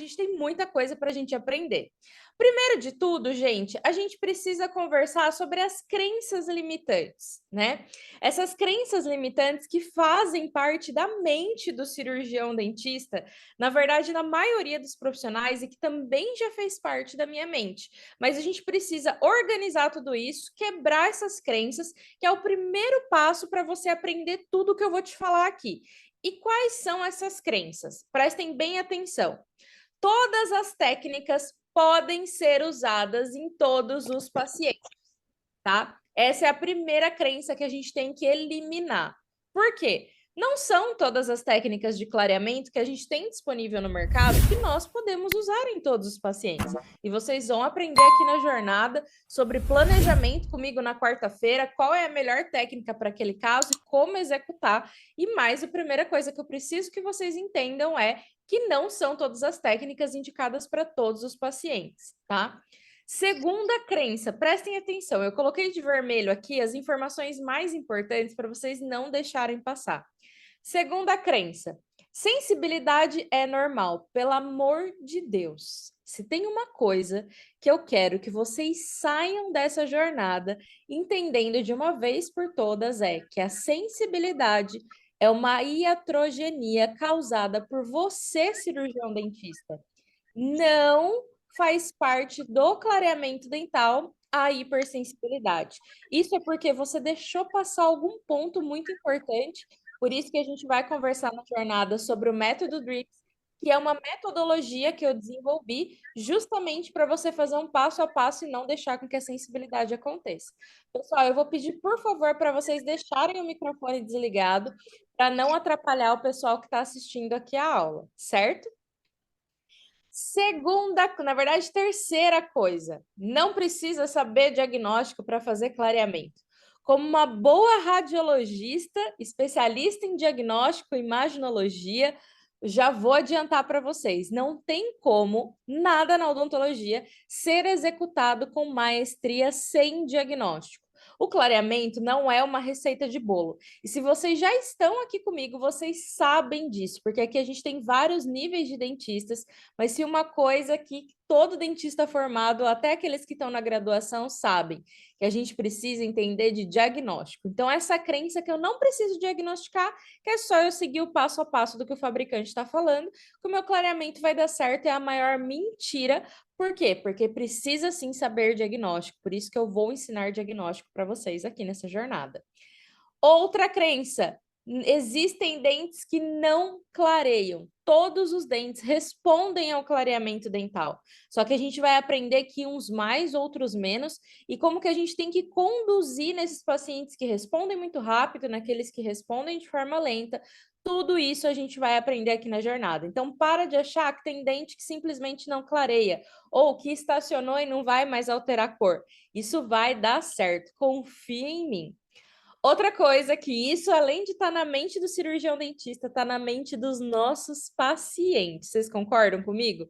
gente tem muita coisa para a gente aprender. Primeiro de tudo, gente, a gente precisa conversar sobre as crenças limitantes, né? Essas crenças limitantes que fazem parte da mente do cirurgião dentista, na verdade, na maioria dos profissionais, e que também já fez parte da minha mente. Mas a gente precisa organizar tudo isso, quebrar essas crenças, que é o primeiro passo para você aprender tudo que eu vou te falar aqui. E quais são essas crenças? Prestem bem atenção. Todas as técnicas podem ser usadas em todos os pacientes, tá? Essa é a primeira crença que a gente tem que eliminar. Por quê? Não são todas as técnicas de clareamento que a gente tem disponível no mercado que nós podemos usar em todos os pacientes. E vocês vão aprender aqui na jornada sobre planejamento comigo na quarta-feira, qual é a melhor técnica para aquele caso e como executar. E mais, a primeira coisa que eu preciso que vocês entendam é que não são todas as técnicas indicadas para todos os pacientes, tá? Segunda crença, prestem atenção, eu coloquei de vermelho aqui as informações mais importantes para vocês não deixarem passar. Segunda crença, sensibilidade é normal, pelo amor de Deus. Se tem uma coisa que eu quero que vocês saiam dessa jornada entendendo de uma vez por todas é que a sensibilidade é uma iatrogenia causada por você, cirurgião dentista. Não faz parte do clareamento dental a hipersensibilidade. Isso é porque você deixou passar algum ponto muito importante, por isso que a gente vai conversar na jornada sobre o método DRIPS, que é uma metodologia que eu desenvolvi justamente para você fazer um passo a passo e não deixar com que a sensibilidade aconteça. Pessoal, eu vou pedir, por favor, para vocês deixarem o microfone desligado para não atrapalhar o pessoal que está assistindo aqui a aula, certo? Segunda, na verdade, terceira coisa, não precisa saber diagnóstico para fazer clareamento. Como uma boa radiologista, especialista em diagnóstico e imaginologia, já vou adiantar para vocês, não tem como nada na odontologia ser executado com maestria sem diagnóstico. O clareamento não é uma receita de bolo. E se vocês já estão aqui comigo, vocês sabem disso, porque aqui a gente tem vários níveis de dentistas, mas se uma coisa que todo dentista formado, até aqueles que estão na graduação, sabem, que a gente precisa entender de diagnóstico. Então, essa crença que eu não preciso diagnosticar, que é só eu seguir o passo a passo do que o fabricante está falando, que o meu clareamento vai dar certo, é a maior mentira. Por quê? Porque precisa sim saber diagnóstico, por isso que eu vou ensinar diagnóstico para vocês aqui nessa jornada. Outra crença, existem dentes que não clareiam. Todos os dentes respondem ao clareamento dental. Só que a gente vai aprender que uns mais, outros menos, e como que a gente tem que conduzir nesses pacientes que respondem muito rápido, naqueles que respondem de forma lenta. Tudo isso a gente vai aprender aqui na jornada. Então, para de achar que tem dente que simplesmente não clareia, ou que estacionou e não vai mais alterar a cor. Isso vai dar certo, confia em mim. Outra coisa que isso, além de estar na mente do cirurgião dentista, está na mente dos nossos pacientes. Vocês concordam comigo?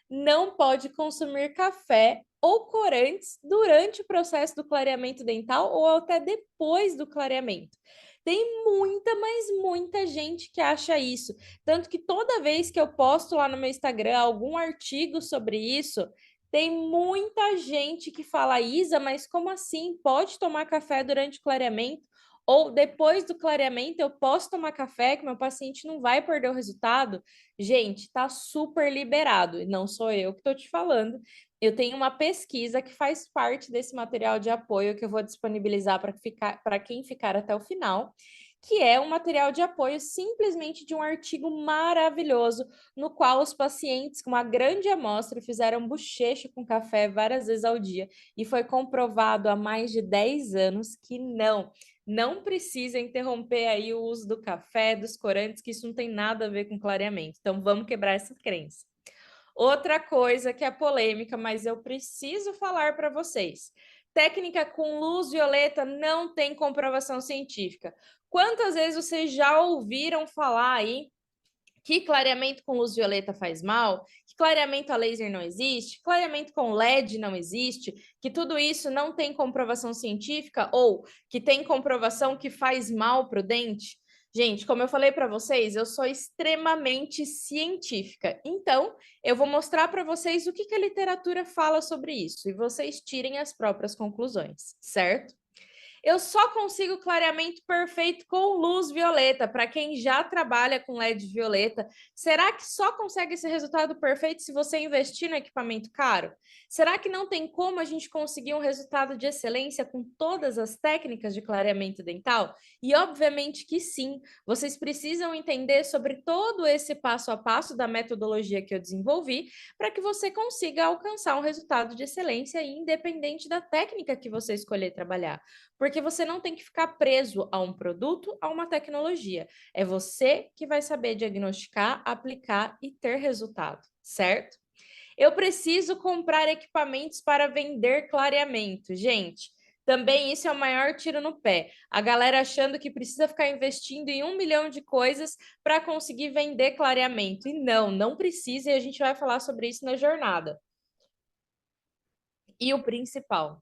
Não pode consumir café ou corantes durante o processo do clareamento dental ou até depois do clareamento. Tem muita, mas muita gente que acha isso. Tanto que toda vez que eu posto lá no meu Instagram algum artigo sobre isso, tem muita gente que fala, Isa, mas como assim? Pode tomar café durante o clareamento? Ou depois do clareamento eu posso tomar café que meu paciente não vai perder o resultado? Gente, tá super liberado. E não sou eu que estou te falando. Eu tenho uma pesquisa que faz parte desse material de apoio que eu vou disponibilizar para quem ficar até o final, que é um material de apoio simplesmente de um artigo maravilhoso, no qual os pacientes com uma grande amostra fizeram bochecho com café várias vezes ao dia, e foi comprovado há mais de 10 anos que não precisa interromper aí o uso do café, dos corantes, que isso não tem nada a ver com clareamento. Então, vamos quebrar essa crença. Outra coisa que é polêmica, mas eu preciso falar para vocês. Técnica com luz violeta não tem comprovação científica. Quantas vezes vocês já ouviram falar aí que clareamento com luz violeta faz mal, que clareamento a laser não existe, clareamento com LED não existe, que tudo isso não tem comprovação científica ou que tem comprovação que faz mal para o dente? Gente, como eu falei para vocês, eu sou extremamente científica. Então, eu vou mostrar para vocês o que a literatura fala sobre isso e vocês tirem as próprias conclusões, certo? Eu só consigo clareamento perfeito com luz violeta. Para quem já trabalha com LED violeta, será que só consegue esse resultado perfeito se você investir no equipamento caro? Será que não tem como a gente conseguir um resultado de excelência com todas as técnicas de clareamento dental? E obviamente que sim. Vocês precisam entender sobre todo esse passo a passo da metodologia que eu desenvolvi para que você consiga alcançar um resultado de excelência independente da técnica que você escolher trabalhar. Porque você não tem que ficar preso a um produto, a uma tecnologia. É você que vai saber diagnosticar, aplicar e ter resultado, certo? Eu preciso comprar equipamentos para vender clareamento. Gente, também isso é o maior tiro no pé. A galera achando que precisa ficar investindo em 1 milhão de coisas para conseguir vender clareamento. E não precisa, e a gente vai falar sobre isso na jornada. E o principal,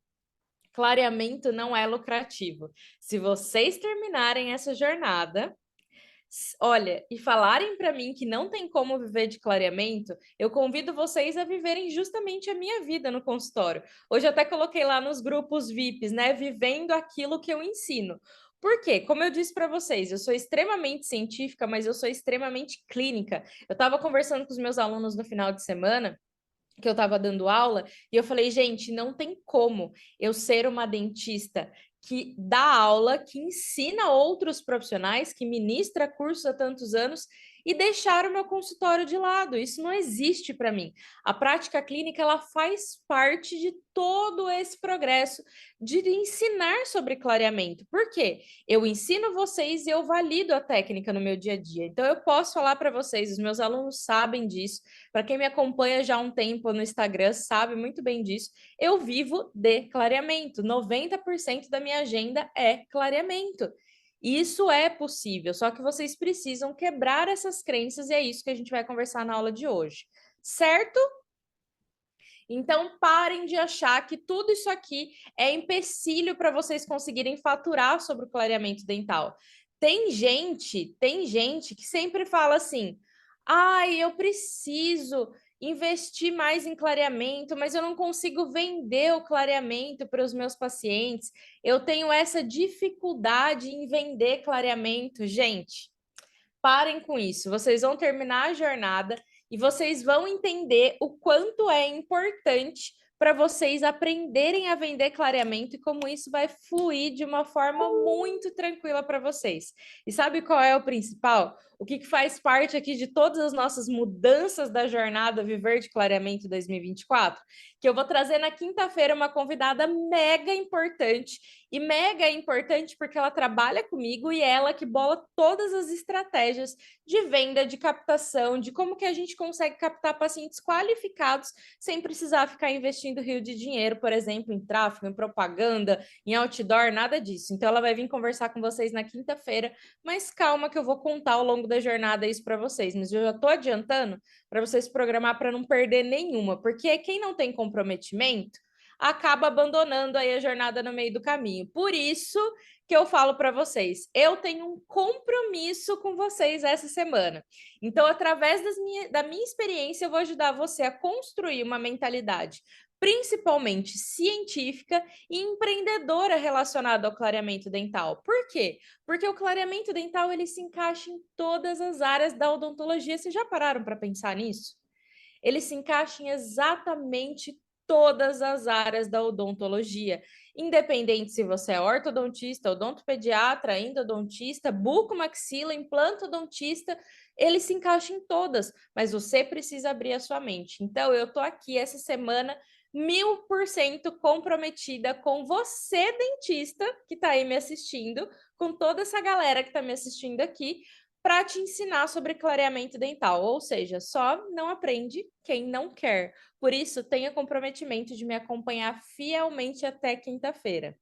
clareamento não é lucrativo. Se vocês terminarem essa jornada, olha, e falarem para mim que não tem como viver de clareamento, eu convido vocês a viverem justamente a minha vida no consultório. Hoje eu até coloquei lá nos grupos VIPs, né, vivendo aquilo que eu ensino. Por quê? Como eu disse para vocês, eu sou extremamente científica, mas eu sou extremamente clínica. Eu estava conversando com os meus alunos no final de semana, que eu estava dando aula, e eu falei, gente, não tem como eu ser uma dentista que dá aula, que ensina outros profissionais, que ministra cursos há tantos anos e deixar o meu consultório de lado. Isso não existe para mim. A prática clínica ela faz parte de todo esse progresso de ensinar sobre clareamento. Por quê? Eu ensino vocês e eu valido a técnica no meu dia a dia. Então eu posso falar para vocês, os meus alunos sabem disso. Para quem me acompanha já há um tempo no Instagram, sabe muito bem disso. Eu vivo de clareamento. 90% da minha agenda é clareamento. Isso é possível, só que vocês precisam quebrar essas crenças e é isso que a gente vai conversar na aula de hoje. Certo? Então, parem de achar que tudo isso aqui é empecilho para vocês conseguirem faturar sobre o clareamento dental. Tem gente que sempre fala assim: ai, eu preciso investir mais em clareamento, mas eu não consigo vender o clareamento para os meus pacientes. Eu tenho essa dificuldade em vender clareamento. Gente, parem com isso. Vocês vão terminar a jornada e vocês vão entender o quanto é importante para vocês aprenderem a vender clareamento e como isso vai fluir de uma forma muito tranquila para vocês. E sabe qual é o principal? O que faz parte aqui de todas as nossas mudanças da jornada Viver de Clareamento 2024? Que eu vou trazer na quinta-feira uma convidada mega importante. E mega importante porque ela trabalha comigo e ela que bola todas as estratégias de venda, de captação, de como que a gente consegue captar pacientes qualificados sem precisar ficar investindo rio de dinheiro, por exemplo, em tráfego, em propaganda, em outdoor, nada disso. Então ela vai vir conversar com vocês na quinta-feira, mas calma que eu vou contar ao longo da jornada isso para vocês, mas eu já estou adiantando para vocês programar para não perder nenhuma, porque quem não tem comprometimento acaba abandonando aí a jornada no meio do caminho. Por isso que eu falo para vocês, eu tenho um compromisso com vocês essa semana. Então, através da minha experiência, eu vou ajudar você a construir uma mentalidade principalmente científica e empreendedora relacionada ao clareamento dental. Por quê? Porque o clareamento dental ele se encaixa em todas as áreas da odontologia. Vocês já pararam para pensar nisso? Ele se encaixa em exatamente todas as áreas da odontologia, independente se você é ortodontista, odontopediatra, endodontista, bucomaxila, implantodontista, ele se encaixa em todas, mas você precisa abrir a sua mente. Então, eu estou aqui essa semana 1000% comprometida com você, dentista, que está aí me assistindo, com toda essa galera que está me assistindo aqui, para te ensinar sobre clareamento dental, ou seja, só não aprende quem não quer. Por isso, tenha comprometimento de me acompanhar fielmente até quinta-feira.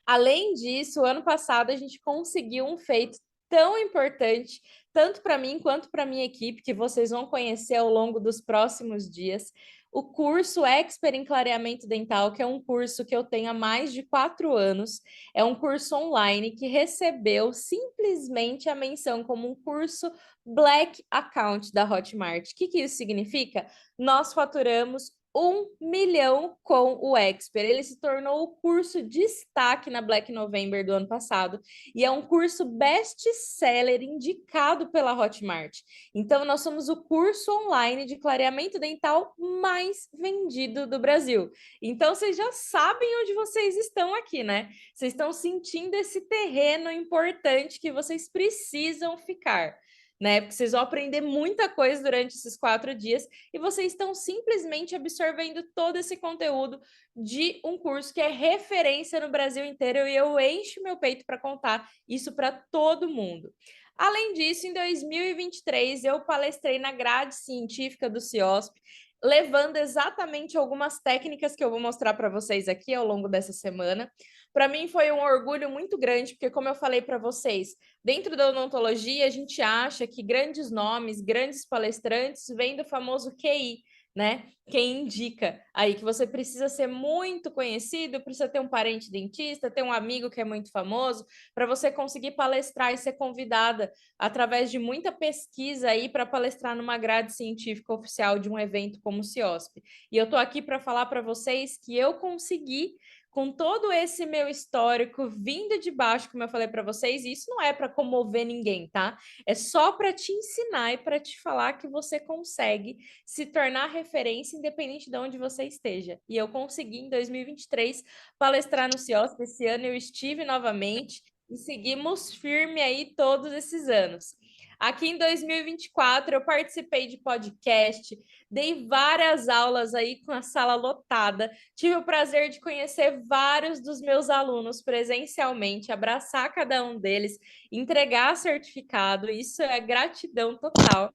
Além disso, ano passado a gente conseguiu um feito tão importante, tanto para mim quanto para minha equipe, que vocês vão conhecer ao longo dos próximos dias. o curso Expert em Clareamento Dental, que é um curso que eu tenho há mais de 4 anos. É um curso online que recebeu simplesmente a menção como um curso Black Account da Hotmart. O que isso significa? Nós faturamos 1 milhão com o Expert. Ele se tornou o curso destaque na Black November do ano passado e é um curso best-seller indicado pela Hotmart. Então, nós somos o curso online de clareamento dental mais vendido do Brasil. Então, vocês já sabem onde vocês estão aqui, né? Vocês estão sentindo esse terreno importante que vocês precisam ficar, né? Porque vocês vão aprender muita coisa durante esses 4 dias e vocês estão simplesmente absorvendo todo esse conteúdo de um curso que é referência no Brasil inteiro e eu encho meu peito para contar isso para todo mundo. Além disso, em 2023, eu palestrei na grade científica do CIOSP, levando exatamente algumas técnicas que eu vou mostrar para vocês aqui ao longo dessa semana. Para mim foi um orgulho muito grande, porque como eu falei para vocês, dentro da odontologia a gente acha que grandes nomes, grandes palestrantes vêm do famoso QI, né? Quem indica aí que você precisa ser muito conhecido, precisa ter um parente dentista, ter um amigo que é muito famoso, para você conseguir palestrar e ser convidada através de muita pesquisa aí para palestrar numa grade científica oficial de um evento como o CIOSP. E eu estou aqui para falar para vocês que eu consegui com todo esse meu histórico vindo de baixo, como eu falei para vocês, e isso não é para comover ninguém, tá? É só para te ensinar e para te falar que você consegue se tornar referência independente de onde você esteja. E eu consegui em 2023 palestrar no CIOSP. Esse ano eu estive novamente e seguimos firme aí todos esses anos. Aqui em 2024 eu participei de podcast, dei várias aulas aí com a sala lotada, tive o prazer de conhecer vários dos meus alunos presencialmente, abraçar cada um deles, entregar certificado, isso é gratidão total.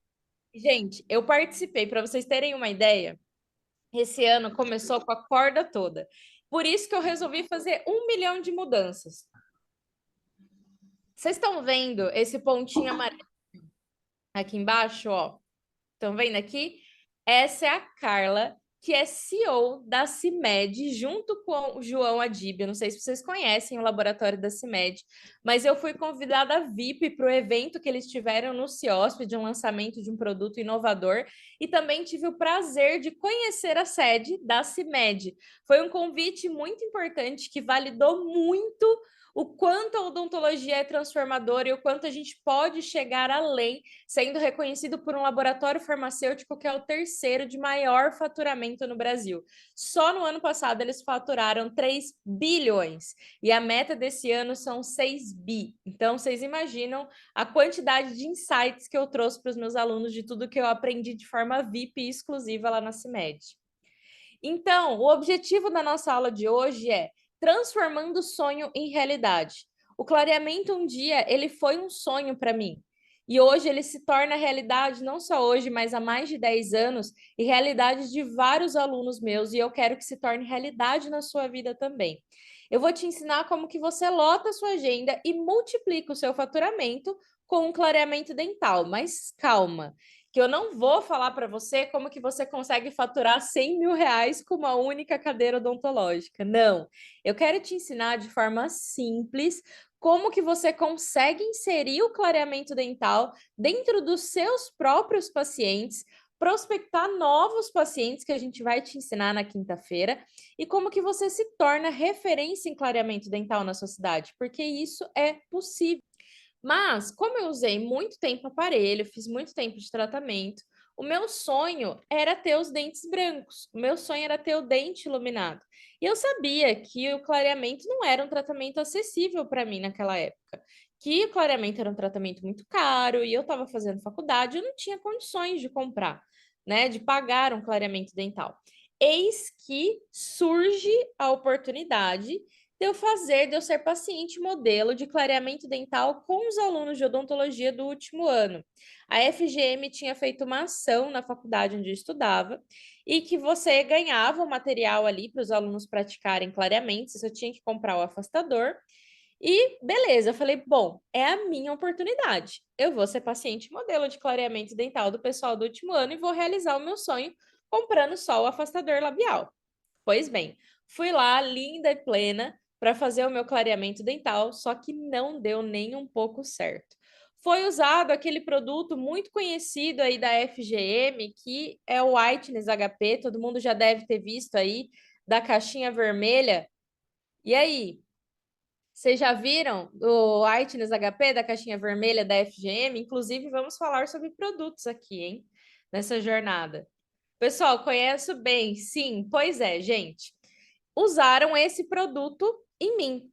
Gente, eu participei, para vocês terem uma ideia, esse ano começou com a corda toda. Por isso que eu resolvi fazer 1 milhão de mudanças. Vocês estão vendo esse pontinho amarelo aqui embaixo, ó? Estão vendo aqui? Essa é a Carla, que é CEO da CIMED, junto com o João Adib. Eu não sei se vocês conhecem o laboratório da CIMED, mas eu fui convidada VIP para o evento que eles tiveram no CIOSP, de um lançamento de um produto inovador, e também tive o prazer de conhecer a sede da CIMED. Foi um convite muito importante que validou muito o quanto a odontologia é transformadora e o quanto a gente pode chegar além, sendo reconhecido por um laboratório farmacêutico que é o terceiro de maior faturamento no Brasil. Só no ano passado eles faturaram 3 bilhões e a meta desse ano são 6 bi. Então vocês imaginam a quantidade de insights que eu trouxe para os meus alunos de tudo que eu aprendi de forma VIP e exclusiva lá na CIMED. Então, o objetivo da nossa aula de hoje é transformando o sonho em realidade. O clareamento um dia ele foi um sonho para mim. E hoje ele se torna realidade, não só hoje, mas há mais de 10 anos, e realidade de vários alunos meus, e eu quero que se torne realidade na sua vida também. Eu vou te ensinar como que você lota a sua agenda e multiplica o seu faturamento com um clareamento dental, mas calma, que eu não vou falar para você como que você consegue faturar 100 mil reais com uma única cadeira odontológica. Não, eu quero te ensinar de forma simples como que você consegue inserir o clareamento dental dentro dos seus próprios pacientes, prospectar novos pacientes que a gente vai te ensinar na quinta-feira e como que você se torna referência em clareamento dental na sua cidade, porque isso é possível. Mas, como eu usei muito tempo aparelho, fiz muito tempo de tratamento, o meu sonho era ter os dentes brancos, o meu sonho era ter o dente iluminado. E eu sabia que o clareamento não era um tratamento acessível para mim naquela época, que o clareamento era um tratamento muito caro e eu estava fazendo faculdade, eu não tinha condições de comprar, né, de pagar um clareamento dental. Eis que surge a oportunidade de eu ser paciente modelo de clareamento dental com os alunos de odontologia do último ano. A FGM tinha feito uma ação na faculdade onde eu estudava e que você ganhava o material ali para os alunos praticarem clareamento, você tinha que comprar o afastador. E beleza, eu falei, bom, é a minha oportunidade. Eu vou ser paciente modelo de clareamento dental do pessoal do último ano e vou realizar o meu sonho comprando só o afastador labial. Pois bem, fui lá, linda e plena, para fazer o meu clareamento dental, só que não deu nem um pouco certo. Foi usado aquele produto muito conhecido aí da FGM, que é o Whiteness HP, todo mundo já deve ter visto aí, da caixinha vermelha. E aí, vocês já viram o Whiteness HP da caixinha vermelha da FGM? Inclusive, vamos falar sobre produtos aqui, hein? Nessa jornada. Pessoal, conheço bem, sim. Pois é, gente. Usaram esse produto em mim.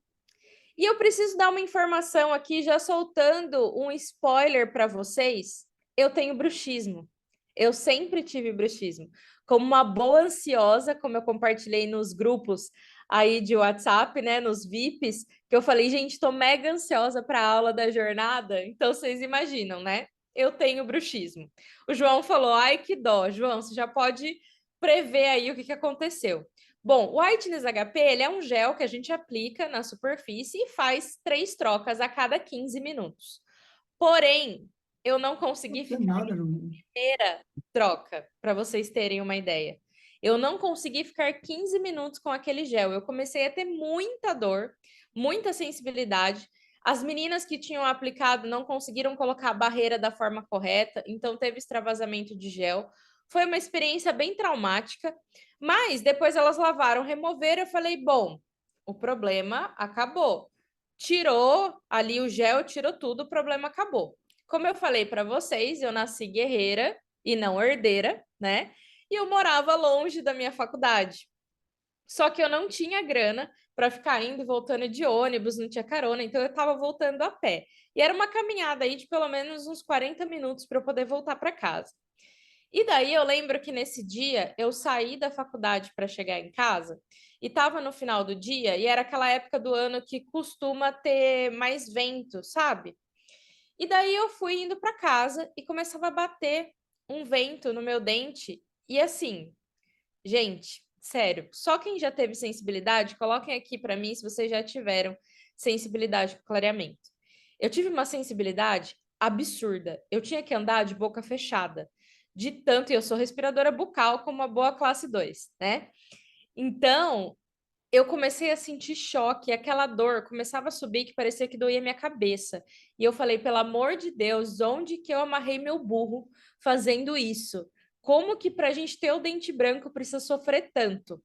E eu preciso dar uma informação aqui, já soltando um spoiler para vocês. Eu tenho bruxismo. Eu sempre tive bruxismo. Como uma boa ansiosa, como eu compartilhei nos grupos aí de WhatsApp, né, nos VIPs, que eu falei, gente, tô mega ansiosa para a aula da jornada. Então vocês imaginam, né? Eu tenho bruxismo. O João falou: "Ai, que dó, João, você já pode prever aí o que aconteceu". Bom, o Whiteness HP ele é um gel que a gente aplica na superfície e faz 3 trocas a cada 15 minutos. Porém, eu não consegui Não tem ficar nada no mundo. inteira troca, para vocês terem uma ideia. Eu não consegui ficar 15 minutos com aquele gel. Eu comecei a ter muita dor, muita sensibilidade. As meninas que tinham aplicado não conseguiram colocar a barreira da forma correta, então teve extravasamento de gel. Foi uma experiência bem traumática, mas depois elas lavaram, removeram. Eu falei, bom, o problema acabou. Tirou ali o gel, tirou tudo, o problema acabou. Como eu falei para vocês, eu nasci guerreira e não herdeira, né? E eu morava longe da minha faculdade. Só que eu não tinha grana para ficar indo e voltando de ônibus, não tinha carona, então eu estava voltando a pé. E era uma caminhada aí de pelo menos uns 40 minutos para eu poder voltar para casa. E daí eu lembro que nesse dia eu saí da faculdade para chegar em casa e estava no final do dia e era aquela época do ano que costuma ter mais vento, sabe? E daí eu fui indo para casa e começava a bater um vento no meu dente. E assim, gente, sério, só quem já teve sensibilidade, coloquem aqui para mim se vocês já tiveram sensibilidade com clareamento. Eu tive uma sensibilidade absurda. Eu tinha que andar de boca fechada. De tanto, e eu sou respiradora bucal como uma boa classe 2, né? Então, eu comecei a sentir choque, aquela dor começava a subir que parecia que doía minha cabeça. E eu falei, pelo amor de Deus, onde que eu amarrei meu burro fazendo isso? Como que para a gente ter o dente branco precisa sofrer tanto?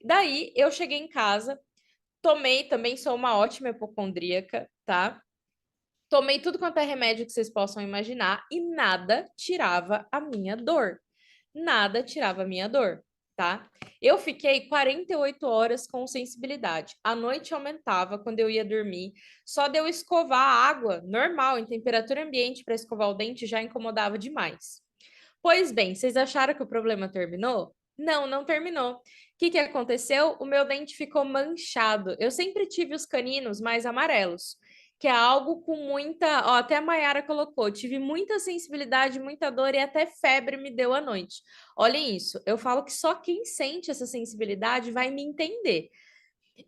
Daí eu cheguei em casa, tomei também, sou uma ótima hipocondríaca, tá? Tomei tudo quanto é remédio que vocês possam imaginar e nada tirava a minha dor. Nada tirava a minha dor, tá? Eu fiquei 48 horas com sensibilidade. A noite aumentava quando eu ia dormir. Só de eu escovar a água normal, em temperatura ambiente, para escovar o dente já incomodava demais. Pois bem, vocês acharam que o problema terminou? Não, não terminou. O que aconteceu? O meu dente ficou manchado. Eu sempre tive os caninos mais amarelos, que é algo com muita. Ó, até a Mayara colocou: tive muita sensibilidade, muita dor e até febre me deu à noite. Olhem isso, eu falo que só quem sente essa sensibilidade vai me entender.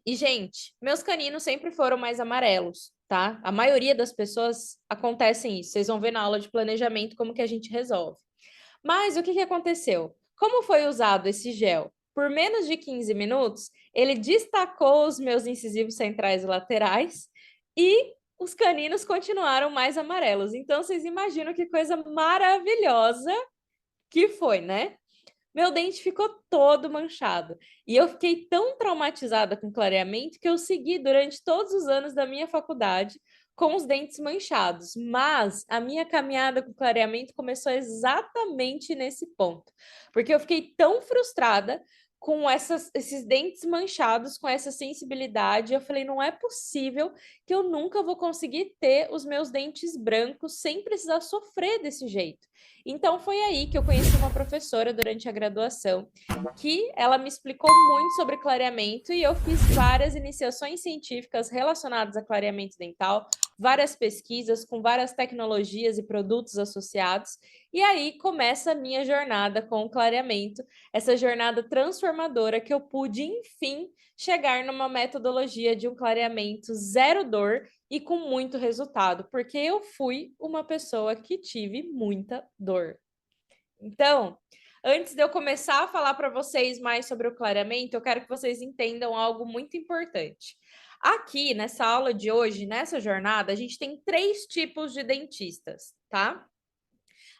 E, gente, meus caninos sempre foram mais amarelos, tá? A maioria das pessoas acontecem isso. Vocês vão ver na aula de planejamento como que a gente resolve. Mas o que aconteceu? Como foi usado esse gel? Por menos de 15 minutos, ele destacou os meus incisivos centrais e laterais e os caninos continuaram mais amarelos. Então, vocês imaginam que coisa maravilhosa que foi, né? Meu dente ficou todo manchado. E eu fiquei tão traumatizada com clareamento que eu segui durante todos os anos da minha faculdade com os dentes manchados. Mas a minha caminhada com clareamento começou exatamente nesse ponto. Porque eu fiquei tão frustrada com esses dentes manchados, com essa sensibilidade. Eu falei, não é possível que eu nunca vou conseguir ter os meus dentes brancos sem precisar sofrer desse jeito. Então foi aí que eu conheci uma professora durante a graduação, que ela me explicou muito sobre clareamento e eu fiz várias iniciações científicas relacionadas a clareamento dental, várias pesquisas com várias tecnologias e produtos associados. E aí começa a minha jornada com o clareamento, essa jornada transformadora que eu pude, enfim, chegar numa metodologia de um clareamento zero dor e com muito resultado, porque eu fui uma pessoa que tive muita dor. Então, Antes de eu começar a falar para vocês mais sobre o clareamento, eu quero que vocês entendam algo muito importante. Aqui, nessa aula de hoje, nessa jornada, a gente tem 3 tipos de dentistas, tá?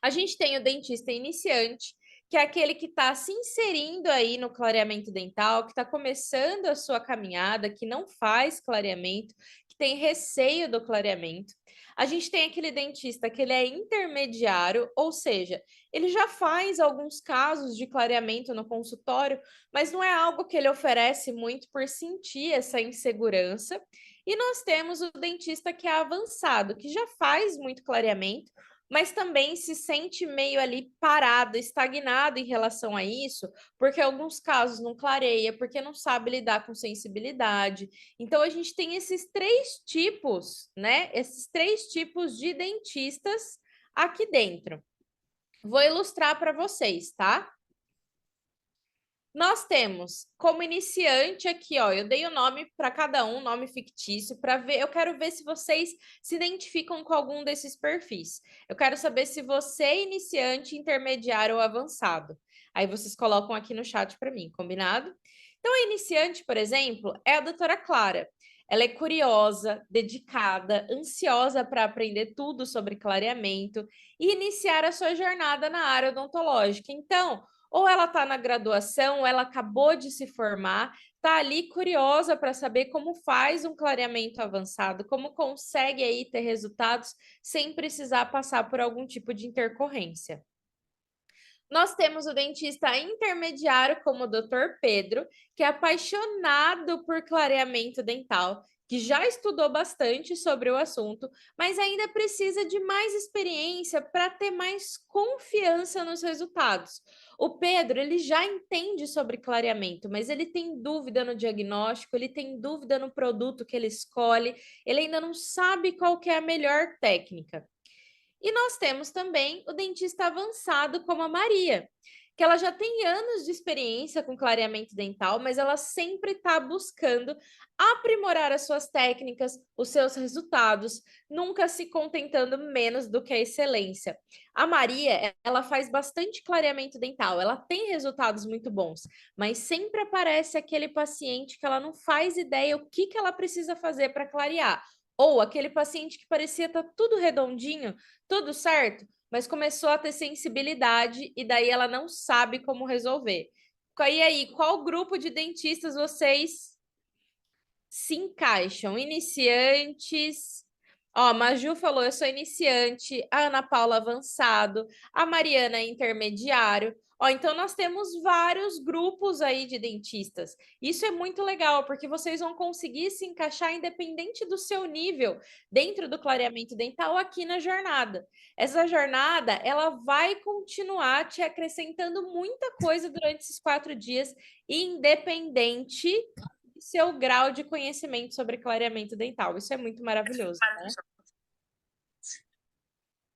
A gente tem o dentista iniciante, que é aquele que está se inserindo aí no clareamento dental, que está começando a sua caminhada, que não faz clareamento, que tem receio do clareamento. A gente tem aquele dentista que ele é intermediário, ou seja, ele já faz alguns casos de clareamento no consultório, mas não é algo que ele oferece muito por sentir essa insegurança. E nós temos o dentista que é avançado, que já faz muito clareamento, mas também se sente meio ali parado, estagnado em relação a isso, porque em alguns casos não clareia, porque não sabe lidar com sensibilidade. Então a gente tem esses 3 tipos, né? Esses 3 tipos de dentistas aqui dentro. Vou ilustrar para vocês, tá? Nós temos como iniciante aqui, ó, eu dei o nome para cada um, nome fictício, para ver, eu quero ver se vocês se identificam com algum desses perfis. Eu quero saber se você é iniciante, intermediário ou avançado. Aí vocês colocam aqui no chat para mim, combinado? Então, a iniciante, por exemplo, é a doutora Clara. Ela é curiosa, dedicada, ansiosa para aprender tudo sobre clareamento e iniciar a sua jornada na área odontológica. Então, ou ela está na graduação, ou ela acabou de se formar, está ali curiosa para saber como faz um clareamento avançado, como consegue aí ter resultados sem precisar passar por algum tipo de intercorrência. Nós temos o dentista intermediário, como o Dr. Pedro, que é apaixonado por clareamento dental, que já estudou bastante sobre o assunto, mas ainda precisa de mais experiência para ter mais confiança nos resultados. O Pedro, ele já entende sobre clareamento, mas ele tem dúvida no diagnóstico, ele tem dúvida no produto que ele escolhe, ele ainda não sabe qual que é a melhor técnica. E nós temos também o dentista avançado, como a Maria, que ela já tem anos de experiência com clareamento dental, mas ela sempre está buscando aprimorar as suas técnicas, os seus resultados, nunca se contentando menos do que a excelência. A Maria, ela faz bastante clareamento dental, ela tem resultados muito bons, mas sempre aparece aquele paciente que ela não faz ideia o que ela precisa fazer para clarear. Ou aquele paciente que parecia estar tudo redondinho, tudo certo, mas começou a ter sensibilidade e daí ela não sabe como resolver. E aí, qual grupo de dentistas vocês se encaixam? Iniciantes? Ó, a Maju falou, eu sou iniciante, a Ana Paula avançado, a Mariana é intermediário. Ó, então nós temos vários grupos aí de dentistas. Isso é muito legal, porque vocês vão conseguir se encaixar independente do seu nível dentro do clareamento dental aqui na jornada. Essa jornada, ela vai continuar te acrescentando muita coisa durante esses 4 dias, independente seu grau de conhecimento sobre clareamento dental. Isso é muito maravilhoso, né?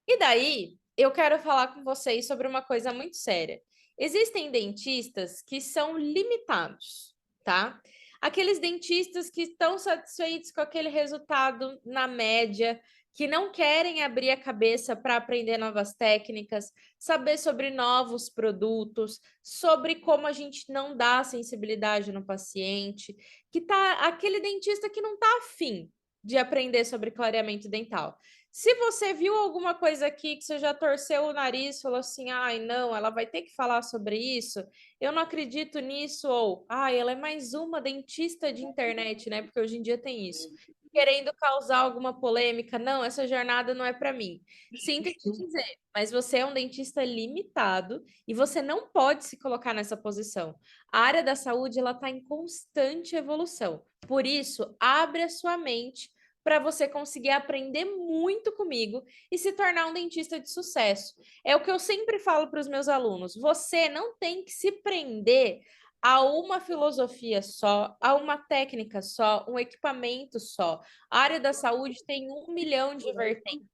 E daí, eu quero falar com vocês sobre uma coisa muito séria. Existem dentistas que são limitados, tá? Aqueles dentistas que estão satisfeitos com aquele resultado na média, que não querem abrir a cabeça para aprender novas técnicas, saber sobre novos produtos, sobre como a gente não dá sensibilidade no paciente, que tá aquele dentista que não tá afim de aprender sobre clareamento dental. Se você viu alguma coisa aqui que você já torceu o nariz, falou assim, ai, não, ela vai ter que falar sobre isso, eu não acredito nisso, ou, ai, ela é mais uma dentista de internet, né? Porque hoje em dia tem isso. Querendo causar alguma polêmica, não, essa jornada não é para mim. Sinto te dizer, mas você é um dentista limitado e você não pode se colocar nessa posição. A área da saúde, ela está em constante evolução. Por isso, abre a sua mente para você conseguir aprender muito comigo e se tornar um dentista de sucesso. É o que eu sempre falo para os meus alunos: você não tem que se prender a uma filosofia só, a uma técnica só, um equipamento só. A área da saúde tem 1 milhão de vertentes.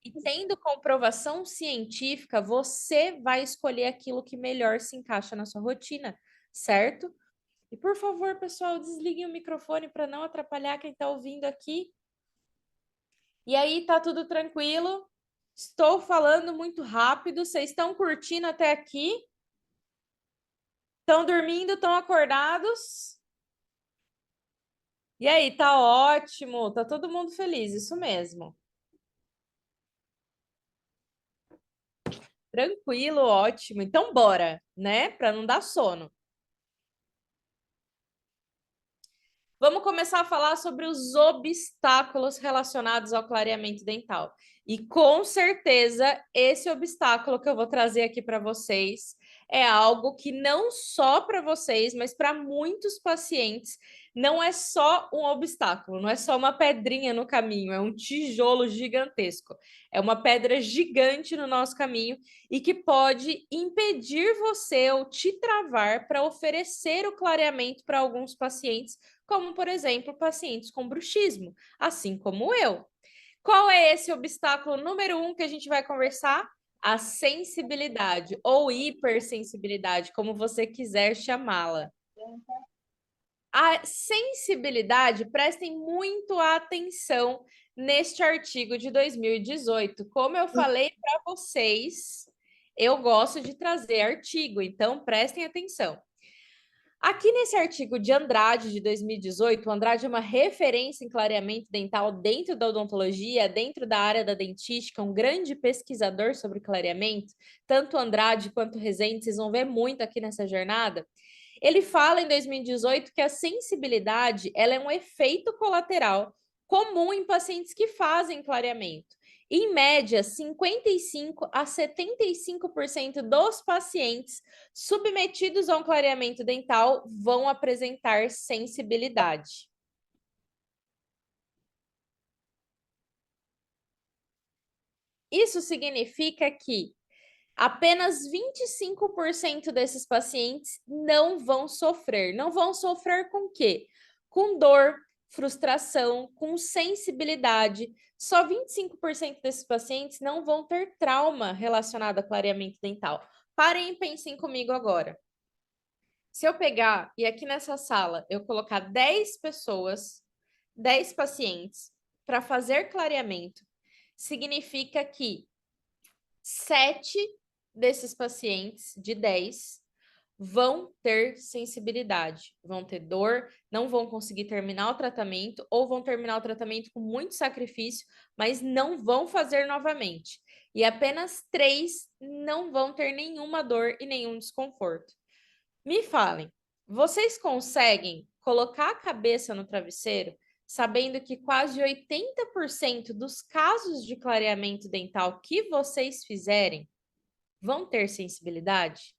E tendo comprovação científica, você vai escolher aquilo que melhor se encaixa na sua rotina, certo? E por favor, pessoal, desliguem o microfone para não atrapalhar quem está ouvindo aqui. E aí, tá tudo tranquilo? Estou falando muito rápido. Vocês estão curtindo até aqui? Estão dormindo? Estão acordados? E aí, tá ótimo, tá todo mundo feliz, isso mesmo. Tranquilo, ótimo. Então, bora, né? Para não dar sono. Vamos começar a falar sobre os obstáculos relacionados ao clareamento dental. E com certeza, esse obstáculo que eu vou trazer aqui para vocês é algo que não só para vocês, mas para muitos pacientes, não é só um obstáculo, não é só uma pedrinha no caminho, é um tijolo gigantesco. É uma pedra gigante no nosso caminho e que pode impedir você ou te travar para oferecer o clareamento para alguns pacientes, como, por exemplo, pacientes com bruxismo, assim como eu. Qual é esse obstáculo número 1 que a gente vai conversar? A sensibilidade ou hipersensibilidade, como você quiser chamá-la. A sensibilidade, prestem muito atenção neste artigo de 2018. Como eu falei para vocês, eu gosto de trazer artigo, então prestem atenção. Aqui nesse artigo de Andrade, de 2018, o Andrade é uma referência em clareamento dental dentro da odontologia, dentro da área da dentística, um grande pesquisador sobre clareamento. Tanto Andrade quanto Rezende, vocês vão ver muito aqui nessa jornada. Ele fala em 2018 que a sensibilidade ela é um efeito colateral comum em pacientes que fazem clareamento. Em média, 55 a 75% dos pacientes submetidos a um clareamento dental vão apresentar sensibilidade. Isso significa que apenas 25% desses pacientes não vão sofrer. Não vão sofrer com o quê? Com dor, frustração, com sensibilidade. Só 25% desses pacientes não vão ter trauma relacionado a clareamento dental. Parem e pensem comigo agora. Se eu pegar e aqui nessa sala eu colocar 10 pessoas, 10 pacientes, para fazer clareamento, significa que 7 desses pacientes, de 10, vão ter sensibilidade, vão ter dor, não vão conseguir terminar o tratamento ou vão terminar o tratamento com muito sacrifício, mas não vão fazer novamente. E apenas 3 não vão ter nenhuma dor e nenhum desconforto. Me falem, vocês conseguem colocar a cabeça no travesseiro sabendo que quase 80% dos casos de clareamento dental que vocês fizerem vão ter sensibilidade?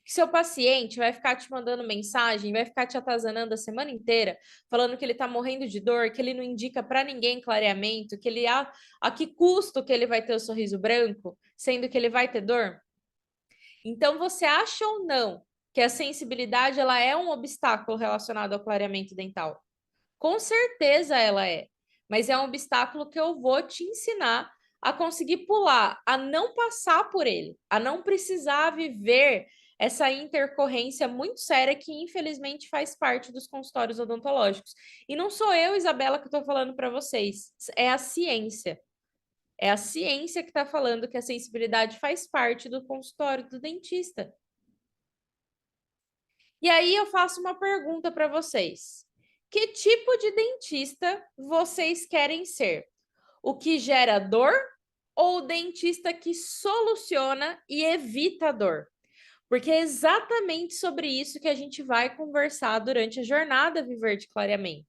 Que seu paciente vai ficar te mandando mensagem, vai ficar te atazanando a semana inteira, falando que ele está morrendo de dor, que ele não indica para ninguém clareamento, que ele a que custo que ele vai ter o sorriso branco, sendo que ele vai ter dor? Então, você acha ou não que a sensibilidade ela é um obstáculo relacionado ao clareamento dental? Com certeza ela é, mas é um obstáculo que eu vou te ensinar a conseguir pular, a não passar por ele, a não precisar viver essa intercorrência muito séria que infelizmente faz parte dos consultórios odontológicos. E não sou eu, Isabela, que estou falando para vocês, é a ciência. É a ciência que está falando que a sensibilidade faz parte do consultório do dentista. E aí eu faço uma pergunta para vocês. Que tipo de dentista vocês querem ser? O que gera dor ou o dentista que soluciona e evita a dor? Porque é exatamente sobre isso que a gente vai conversar durante a jornada Viver de Clareamento.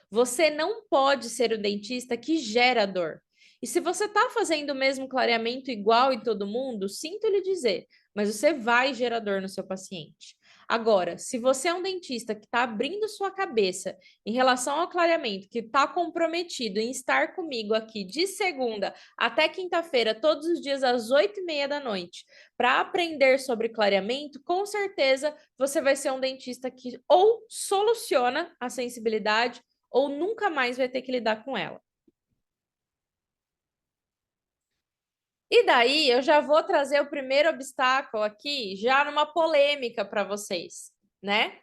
Você não pode ser o dentista que gera dor. E se você está fazendo o mesmo clareamento igual em todo mundo, sinto lhe dizer, mas você vai gerar dor no seu paciente. Agora, se você é um dentista que está abrindo sua cabeça em relação ao clareamento, que está comprometido em estar comigo aqui de segunda até quinta-feira, todos os dias às 8h30 da noite, para aprender sobre clareamento, com certeza você vai ser um dentista que ou soluciona a sensibilidade ou nunca mais vai ter que lidar com ela. E daí eu já vou trazer o primeiro obstáculo aqui, já numa polêmica para vocês, né?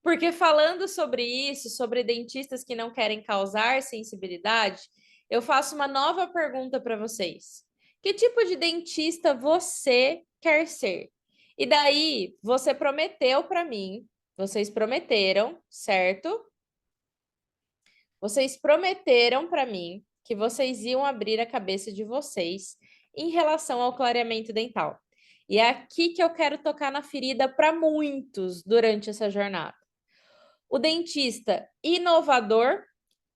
Porque falando sobre isso, sobre dentistas que não querem causar sensibilidade, eu faço uma nova pergunta para vocês. Que tipo de dentista você quer ser? E daí, você prometeu para mim, vocês prometeram, certo? Vocês prometeram para mim que vocês iam abrir a cabeça de vocês em relação ao clareamento dental. E é aqui que eu quero tocar na ferida para muitos durante essa jornada. O dentista inovador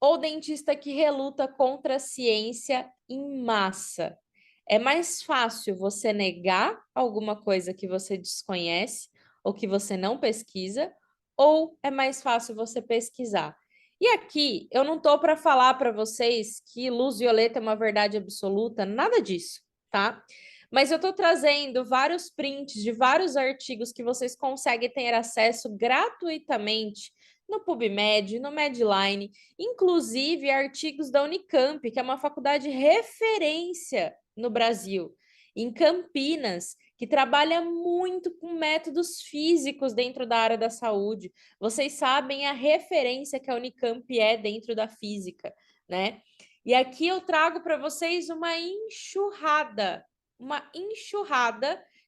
ou dentista que reluta contra a ciência em massa? É mais fácil você negar alguma coisa que você desconhece ou que você não pesquisa, ou é mais fácil você pesquisar? E aqui eu não estou para falar para vocês que luz violeta é uma verdade absoluta, nada disso, tá? Mas eu estou trazendo vários prints de vários artigos que vocês conseguem ter acesso gratuitamente no PubMed, no Medline, inclusive artigos da Unicamp, que é uma faculdade referência no Brasil, em Campinas, que trabalha muito com métodos físicos dentro da área da saúde. Vocês sabem a referência que a Unicamp é dentro da física, né? E aqui eu trago para vocês uma enxurrada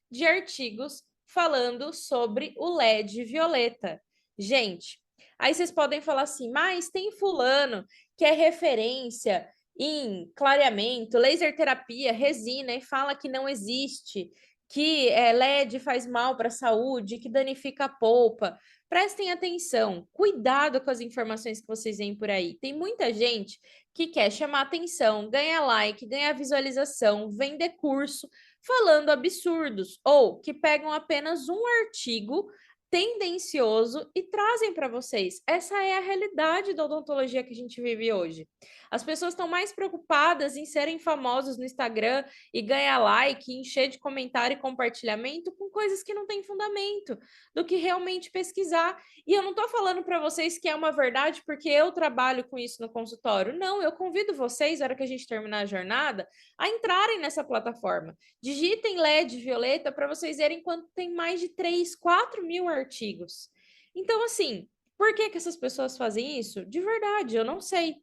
de artigos falando sobre o LED violeta. Gente, aí vocês podem falar assim, mas tem fulano que é referência em clareamento, laser terapia, resina, e fala que não existe, que LED faz mal para a saúde, que danifica a polpa. Prestem atenção, cuidado com as informações que vocês veem por aí. Tem muita gente que quer chamar atenção, ganhar like, ganhar visualização, vender curso, falando absurdos, ou que pegam apenas um artigo tendencioso e trazem para vocês. Essa é a realidade da odontologia que a gente vive hoje. As pessoas estão mais preocupadas em serem famosos no Instagram e ganhar like, encher de comentário e compartilhamento com coisas que não têm fundamento, do que realmente pesquisar. E eu não estou falando para vocês que é uma verdade porque eu trabalho com isso no consultório. Não, eu convido vocês, na hora que a gente terminar a jornada, a entrarem nessa plataforma. Digitem LED violeta para vocês verem quanto tem mais de 3, 4 mil artigos. Então, assim, por que essas pessoas fazem isso? De verdade, eu não sei.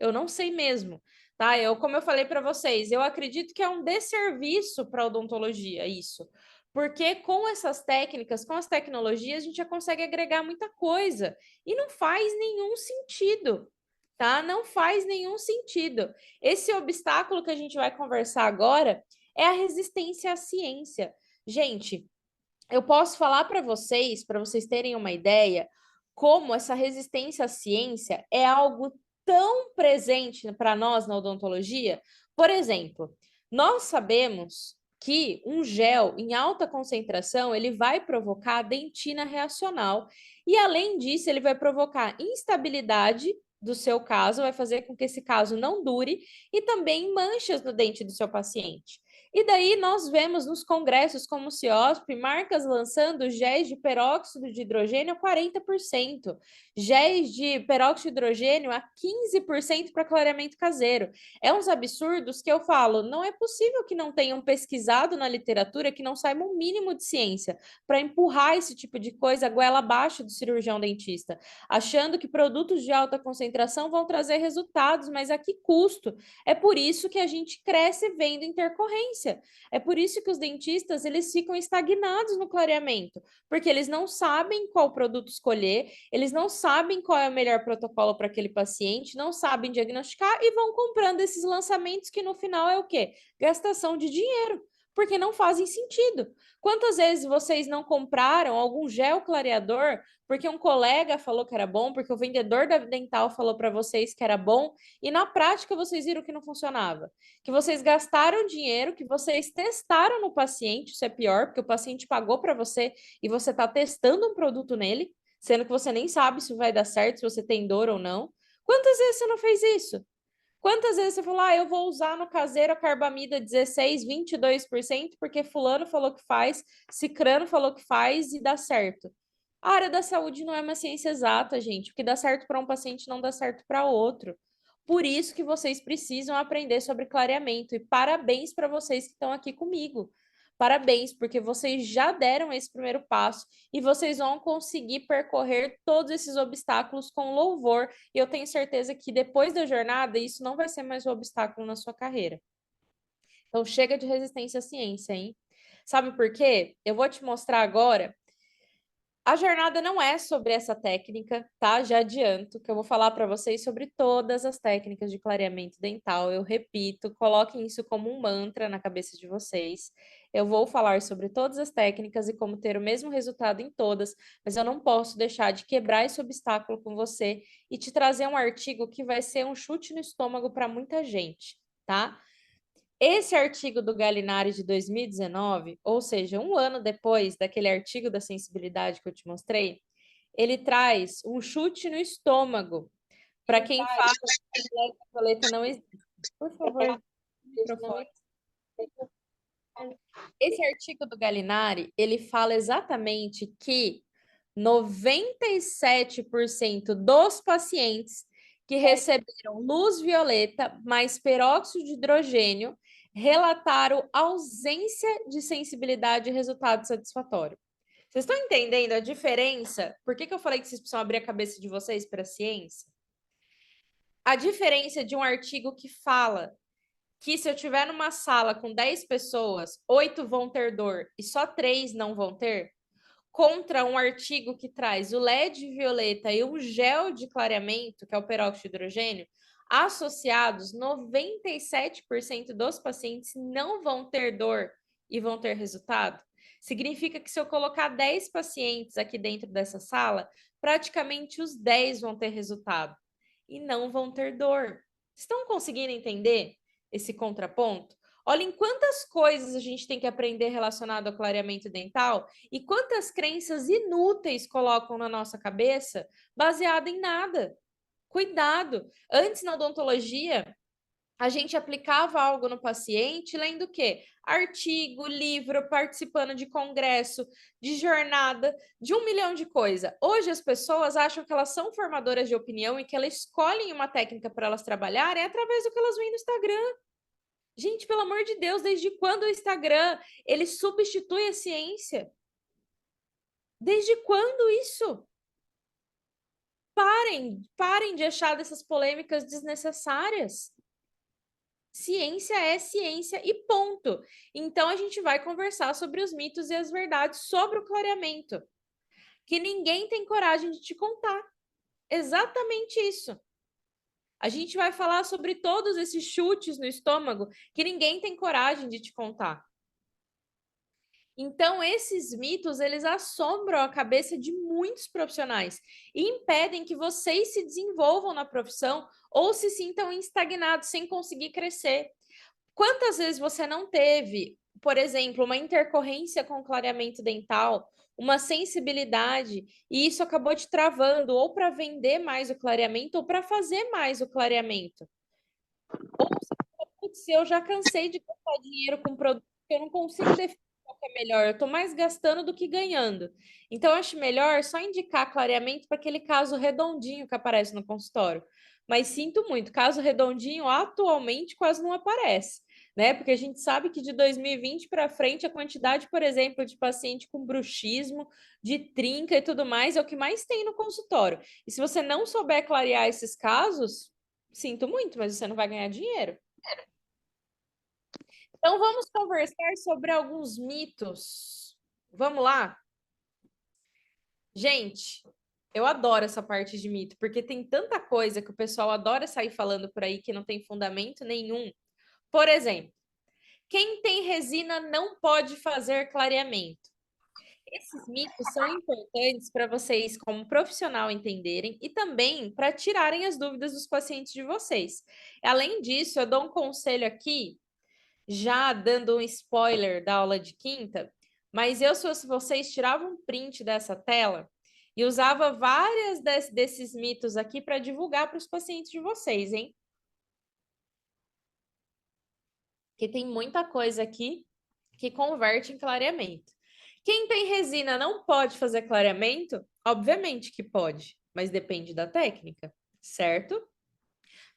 Eu não sei mesmo, tá? Como eu falei para vocês, eu acredito que é um desserviço para a odontologia isso. Porque com essas técnicas, com as tecnologias, a gente já consegue agregar muita coisa. E não faz nenhum sentido, tá? Não faz nenhum sentido. Esse obstáculo que a gente vai conversar agora é a resistência à ciência. Gente, eu posso falar para vocês terem uma ideia, como essa resistência à ciência é algo tão presente para nós na odontologia. Por exemplo, nós sabemos que um gel em alta concentração ele vai provocar dentina reacional e, além disso, ele vai provocar instabilidade do seu caso, vai fazer com que esse caso não dure e também manchas no dente do seu paciente. E daí nós vemos nos congressos como o CIOSP, marcas lançando géis de peróxido de hidrogênio a 40%, géis de peróxido de hidrogênio a 15% para clareamento caseiro. É uns absurdos que eu falo, não é possível que não tenham pesquisado na literatura, que não saibam o mínimo de ciência para empurrar esse tipo de coisa goela abaixo do cirurgião dentista, achando que produtos de alta concentração vão trazer resultados, mas a que custo? É por isso que a gente cresce vendo intercorrência. É por isso que os dentistas eles ficam estagnados no clareamento, porque eles não sabem qual produto escolher, eles não sabem qual é o melhor protocolo para aquele paciente, não sabem diagnosticar e vão comprando esses lançamentos que no final é o quê? Gastação de dinheiro, porque não fazem sentido. Quantas vezes vocês não compraram algum gel clareador porque um colega falou que era bom, porque o vendedor da dental falou para vocês que era bom, e na prática vocês viram que não funcionava? Que vocês gastaram dinheiro, que vocês testaram no paciente, isso é pior, porque o paciente pagou para você e você está testando um produto nele, sendo que você nem sabe se vai dar certo, se você tem dor ou não. Quantas vezes você não fez isso? Quantas vezes você falou, eu vou usar no caseiro a carbamida 16, 22%, porque fulano falou que faz, cicrano falou que faz e dá certo. A área da saúde não é uma ciência exata, gente. O que dá certo para um paciente não dá certo para outro. Por isso que vocês precisam aprender sobre clareamento. E parabéns para vocês que estão aqui comigo. Parabéns, porque vocês já deram esse primeiro passo e vocês vão conseguir percorrer todos esses obstáculos com louvor. E eu tenho certeza que depois da jornada, isso não vai ser mais um obstáculo na sua carreira. Então, chega de resistência à ciência, hein? Sabe por quê? Eu vou te mostrar agora. A jornada não é sobre essa técnica, tá? Já adianto que eu vou falar para vocês sobre todas as técnicas de clareamento dental. Eu repito, coloquem isso como um mantra na cabeça de vocês. Eu vou falar sobre todas as técnicas e como ter o mesmo resultado em todas, mas eu não posso deixar de quebrar esse obstáculo com você e te trazer um artigo que vai ser um chute no estômago para muita gente, tá? Esse artigo do Galinari de 2019, ou seja, um ano depois daquele artigo da sensibilidade que eu te mostrei, ele traz um chute no estômago para quem fala que a violeta não existe. Por favor, microfone. Esse artigo do Galinari, ele fala exatamente que 97% dos pacientes que receberam luz violeta mais peróxido de hidrogênio relataram ausência de sensibilidade e resultado satisfatório. Vocês estão entendendo a diferença? Por que eu falei que vocês precisam abrir a cabeça de vocês para a ciência? A diferença de um artigo que fala que se eu tiver numa sala com 10 pessoas, 8 vão ter dor e só 3 não vão ter, contra um artigo que traz o LED violeta e um gel de clareamento, que é o peróxido de hidrogênio, associados, 97% dos pacientes não vão ter dor e vão ter resultado. Significa que se eu colocar 10 pacientes aqui dentro dessa sala, praticamente os 10 vão ter resultado e não vão ter dor. Estão conseguindo entender esse contraponto? Olhem quantas coisas a gente tem que aprender relacionado ao clareamento dental e quantas crenças inúteis colocam na nossa cabeça baseado em nada. Cuidado! Antes, na odontologia, a gente aplicava algo no paciente lendo o quê? Artigo, livro, participando de congresso, de jornada, de 1 milhão de coisas. Hoje as pessoas acham que elas são formadoras de opinião e que elas escolhem uma técnica para elas trabalharem através do que elas veem no Instagram. Gente, pelo amor de Deus, desde quando o Instagram ele substitui a ciência? Desde quando isso? Parem de achar dessas polêmicas desnecessárias. Ciência é ciência e ponto. Então a gente vai conversar sobre os mitos e as verdades sobre o clareamento, que ninguém tem coragem de te contar. Exatamente isso. A gente vai falar sobre todos esses chutes no estômago que ninguém tem coragem de te contar. Então, esses mitos, eles assombram a cabeça de muitos profissionais e impedem que vocês se desenvolvam na profissão ou se sintam estagnados sem conseguir crescer. Quantas vezes você não teve, por exemplo, uma intercorrência com clareamento dental, uma sensibilidade, e isso acabou te travando ou para vender mais o clareamento ou para fazer mais o clareamento? Ou se eu já cansei de gastar dinheiro com produto que eu não consigo definir qual que é melhor, eu estou mais gastando do que ganhando. Então, eu acho melhor só indicar clareamento para aquele caso redondinho que aparece no consultório. Mas sinto muito, caso redondinho atualmente quase não aparece, né? Porque a gente sabe que de 2020 para frente a quantidade, por exemplo, de paciente com bruxismo, de trinca e tudo mais é o que mais tem no consultório. E se você não souber clarear esses casos, sinto muito, mas você não vai ganhar dinheiro. Então, vamos conversar sobre alguns mitos. Vamos lá? Gente, eu adoro essa parte de mito, porque tem tanta coisa que o pessoal adora sair falando por aí que não tem fundamento nenhum. Por exemplo, quem tem resina não pode fazer clareamento. Esses mitos são importantes para vocês, como profissional, entenderem e também para tirarem as dúvidas dos pacientes de vocês. Além disso, eu dou um conselho aqui já dando um spoiler da aula de quinta, mas eu, se fosse vocês, tirava um print dessa tela e usava várias desses mitos aqui para divulgar para os pacientes de vocês, hein? Que tem muita coisa aqui que converte em clareamento. Quem tem resina não pode fazer clareamento? Obviamente que pode, mas depende da técnica, certo?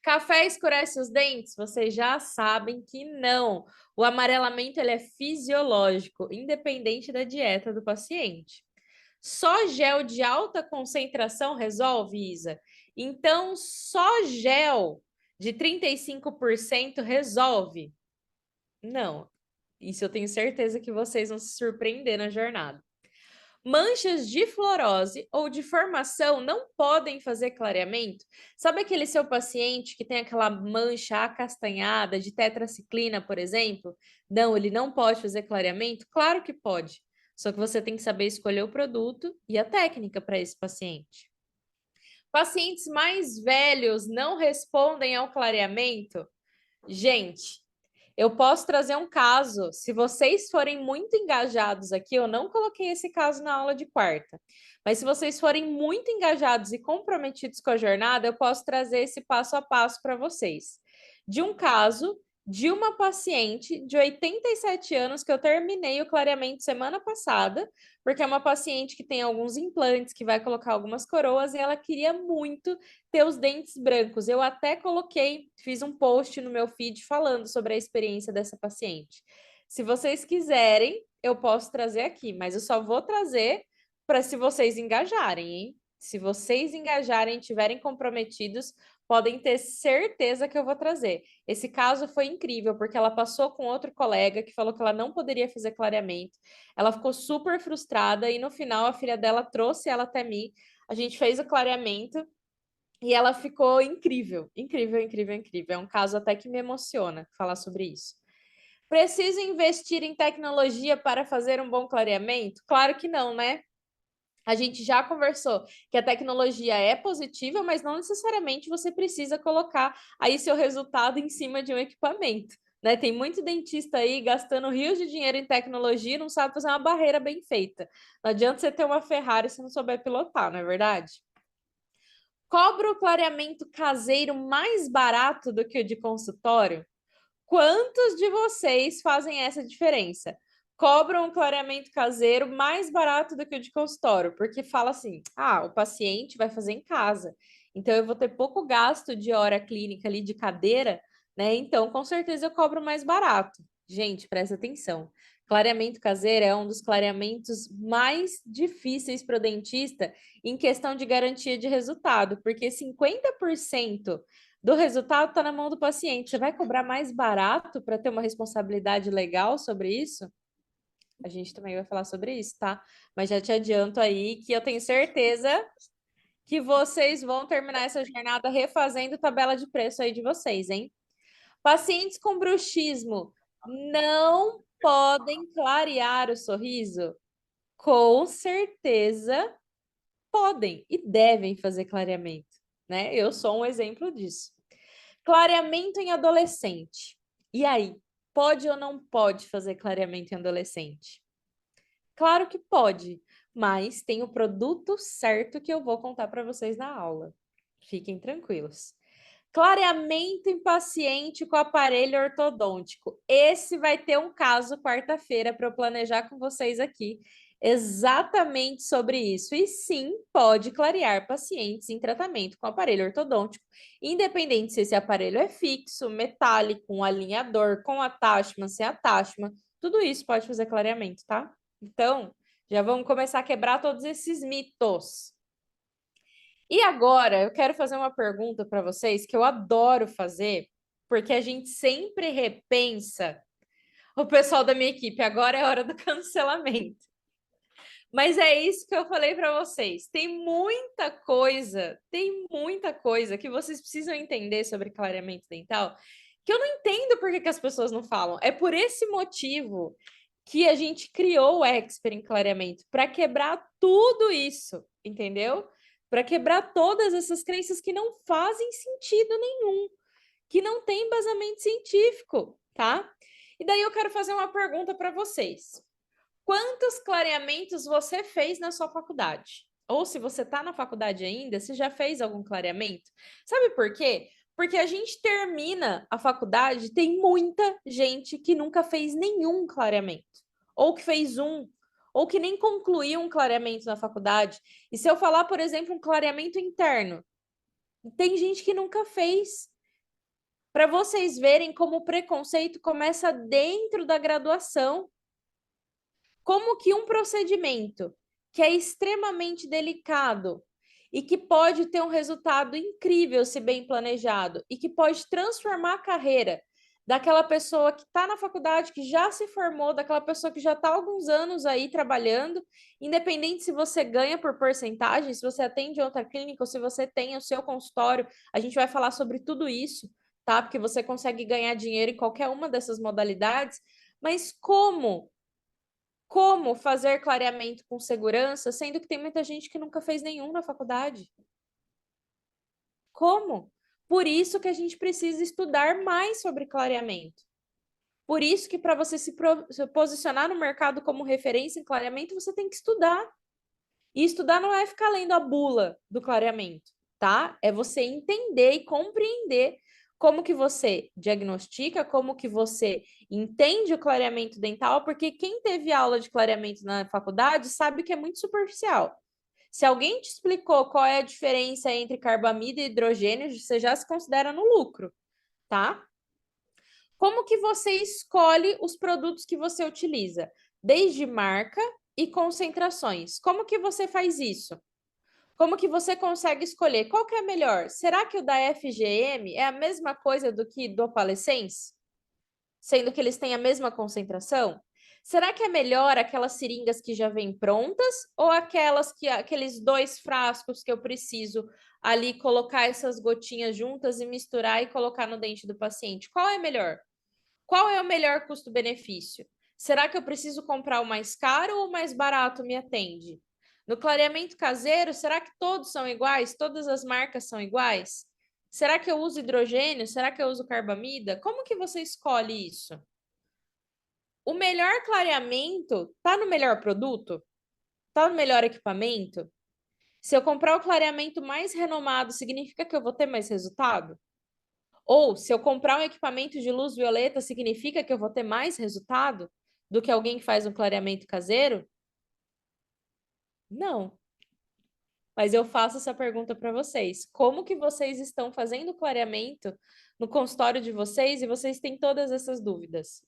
Café escurece os dentes? Vocês já sabem que não. O amarelamento ele é fisiológico, independente da dieta do paciente. Só gel de alta concentração resolve, Isa? Então, só gel de 35% resolve? Não. Isso eu tenho certeza que vocês vão se surpreender na jornada. Manchas de fluorose ou de formação não podem fazer clareamento? Sabe aquele seu paciente que tem aquela mancha acastanhada de tetraciclina, por exemplo? Não, ele não pode fazer clareamento? Claro que pode. Só que você tem que saber escolher o produto e a técnica para esse paciente. Pacientes mais velhos não respondem ao clareamento? Gente, eu posso trazer um caso. Se vocês forem muito engajados aqui, eu não coloquei esse caso na aula de quarta, mas se vocês forem muito engajados e comprometidos com a jornada, eu posso trazer esse passo a passo para vocês. De um caso de uma paciente de 87 anos que eu terminei o clareamento semana passada, porque é uma paciente que tem alguns implantes, que vai colocar algumas coroas e ela queria muito ter os dentes brancos. Eu até coloquei, fiz um post no meu feed falando sobre a experiência dessa paciente. Se vocês quiserem, eu posso trazer aqui, mas eu só vou trazer para se vocês engajarem, hein? Se vocês engajarem e estiverem comprometidos, podem ter certeza que eu vou trazer. Esse caso foi incrível, porque ela passou com outro colega que falou que ela não poderia fazer clareamento. Ela ficou super frustrada e no final a filha dela trouxe ela até mim. A gente fez o clareamento e ela ficou incrível, incrível, incrível, incrível. É um caso até que me emociona falar sobre isso. Preciso investir em tecnologia para fazer um bom clareamento? Claro que não, né? A gente já conversou que a tecnologia é positiva, mas não necessariamente você precisa colocar aí seu resultado em cima de um equipamento, né? Tem muito dentista aí gastando rios de dinheiro em tecnologia e não sabe fazer uma barreira bem feita. Não adianta você ter uma Ferrari se não souber pilotar, não é verdade? Cobra o clareamento caseiro mais barato do que o de consultório? Quantos de vocês fazem essa diferença? Cobram um clareamento caseiro mais barato do que o de consultório, porque fala assim: ah, o paciente vai fazer em casa, então eu vou ter pouco gasto de hora clínica ali de cadeira, né? Então, com certeza eu cobro mais barato. Gente, presta atenção. Clareamento caseiro é um dos clareamentos mais difíceis para o dentista em questão de garantia de resultado, porque 50% do resultado está na mão do paciente. Você vai cobrar mais barato para ter uma responsabilidade legal sobre isso? A gente também vai falar sobre isso, tá? Mas já te adianto aí que eu tenho certeza que vocês vão terminar essa jornada refazendo tabela de preço aí de vocês, hein? Pacientes com bruxismo não podem clarear o sorriso? Com certeza podem e devem fazer clareamento, né? Eu sou um exemplo disso. Clareamento em adolescente. E aí, pode ou não pode fazer clareamento em adolescente? Claro que pode, mas tem o produto certo que eu vou contar para vocês na aula. Fiquem tranquilos. Clareamento em paciente com aparelho ortodôntico. Esse vai ter um caso quarta-feira para eu planejar com vocês aqui exatamente sobre isso. E sim, pode clarear pacientes em tratamento com aparelho ortodôntico, independente se esse aparelho é fixo, metálico, um alinhador, com attachment, sem attachment, tudo isso pode fazer clareamento, tá? Então, já vamos começar a quebrar todos esses mitos. E agora eu quero fazer uma pergunta para vocês que eu adoro fazer, porque a gente sempre repensa o pessoal da minha equipe. Agora é hora do cancelamento. Mas é isso que eu falei para vocês. Tem muita coisa que vocês precisam entender sobre clareamento dental que eu não entendo por que as pessoas não falam. É por esse motivo que a gente criou o Expert em clareamento, para quebrar tudo isso, entendeu? Para quebrar todas essas crenças que não fazem sentido nenhum, que não tem embasamento científico, tá? E daí eu quero fazer uma pergunta para vocês. Quantos clareamentos você fez na sua faculdade? Ou se você está na faculdade ainda, você já fez algum clareamento? Sabe por quê? Porque a gente termina a faculdade, tem muita gente que nunca fez nenhum clareamento, ou que fez um, ou que nem concluiu um clareamento na faculdade. E se eu falar, por exemplo, um clareamento interno, tem gente que nunca fez. Para vocês verem como o preconceito começa dentro da graduação. Como que um procedimento que é extremamente delicado e que pode ter um resultado incrível se bem planejado e que pode transformar a carreira daquela pessoa que está na faculdade, que já se formou, daquela pessoa que já está há alguns anos aí trabalhando, independente se você ganha por porcentagem, se você atende outra clínica ou se você tem o seu consultório, a gente vai falar sobre tudo isso, tá? Porque você consegue ganhar dinheiro em qualquer uma dessas modalidades, mas como fazer clareamento com segurança, sendo que tem muita gente que nunca fez nenhum na faculdade? Como? Por isso que a gente precisa estudar mais sobre clareamento. Por isso que para você se posicionar no mercado como referência em clareamento, você tem que estudar. E estudar não é ficar lendo a bula do clareamento, tá? É você entender e compreender como que você diagnostica, como que você entende o clareamento dental, porque quem teve aula de clareamento na faculdade sabe que é muito superficial. Se alguém te explicou qual é a diferença entre carbamida e hidrogênio, você já se considera no lucro, tá? Como que você escolhe os produtos que você utiliza? Desde marca e concentrações. Como que você faz isso? Como que você consegue escolher qual que é melhor? Será que o da FGM é a mesma coisa do que do Opalescence? Sendo que eles têm a mesma concentração? Será que é melhor aquelas seringas que já vêm prontas ou aqueles 2 frascos que eu preciso ali colocar essas gotinhas juntas e misturar e colocar no dente do paciente? Qual é melhor? Qual é o melhor custo-benefício? Será que eu preciso comprar o mais caro ou o mais barato me atende? No clareamento caseiro, será que todos são iguais? Todas as marcas são iguais? Será que eu uso hidrogênio? Será que eu uso carbamida? Como que você escolhe isso? O melhor clareamento está no melhor produto? Está no melhor equipamento? Se eu comprar o clareamento mais renomado, significa que eu vou ter mais resultado? Ou, se eu comprar um equipamento de luz violeta, significa que eu vou ter mais resultado do que alguém que faz um clareamento caseiro? Não. Mas eu faço essa pergunta para vocês. Como que vocês estão fazendo clareamento no consultório de vocês e vocês têm todas essas dúvidas?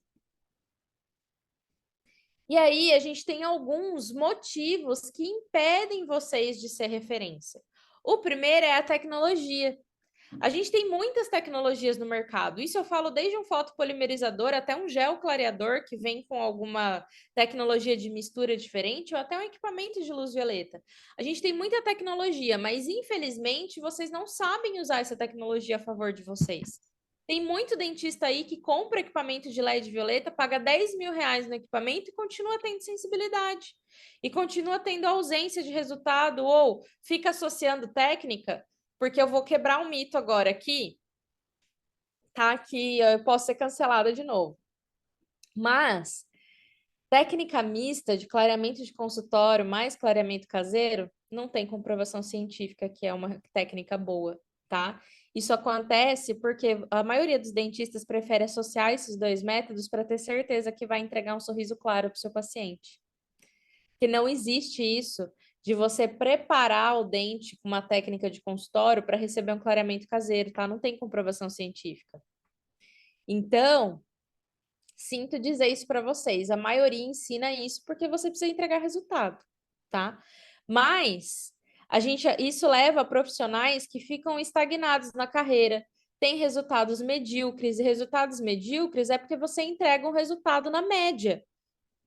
E aí, a gente tem alguns motivos que impedem vocês de ser referência. O primeiro é a tecnologia. A gente tem muitas tecnologias no mercado. Isso eu falo desde um fotopolimerizador até um gel clareador que vem com alguma tecnologia de mistura diferente ou até um equipamento de luz violeta. A gente tem muita tecnologia, mas infelizmente vocês não sabem usar essa tecnologia a favor de vocês. Tem muito dentista aí que compra equipamento de LED violeta, paga 10 mil reais no equipamento e continua tendo sensibilidade. E continua tendo ausência de resultado ou fica associando técnica, porque eu vou quebrar um mito agora aqui, tá? Que eu posso ser cancelada de novo. Mas técnica mista de clareamento de consultório mais clareamento caseiro não tem comprovação científica que é uma técnica boa, tá? Isso acontece porque a maioria dos dentistas prefere associar esses 2 métodos para ter certeza que vai entregar um sorriso claro para o seu paciente. Que não existe isso de você preparar o dente com uma técnica de consultório para receber um clareamento caseiro, tá? Não tem comprovação científica. Então, sinto dizer isso para vocês. A maioria ensina isso porque você precisa entregar resultado, tá? Mas isso leva a profissionais que ficam estagnados na carreira, têm resultados medíocres, e resultados medíocres é porque você entrega um resultado na média.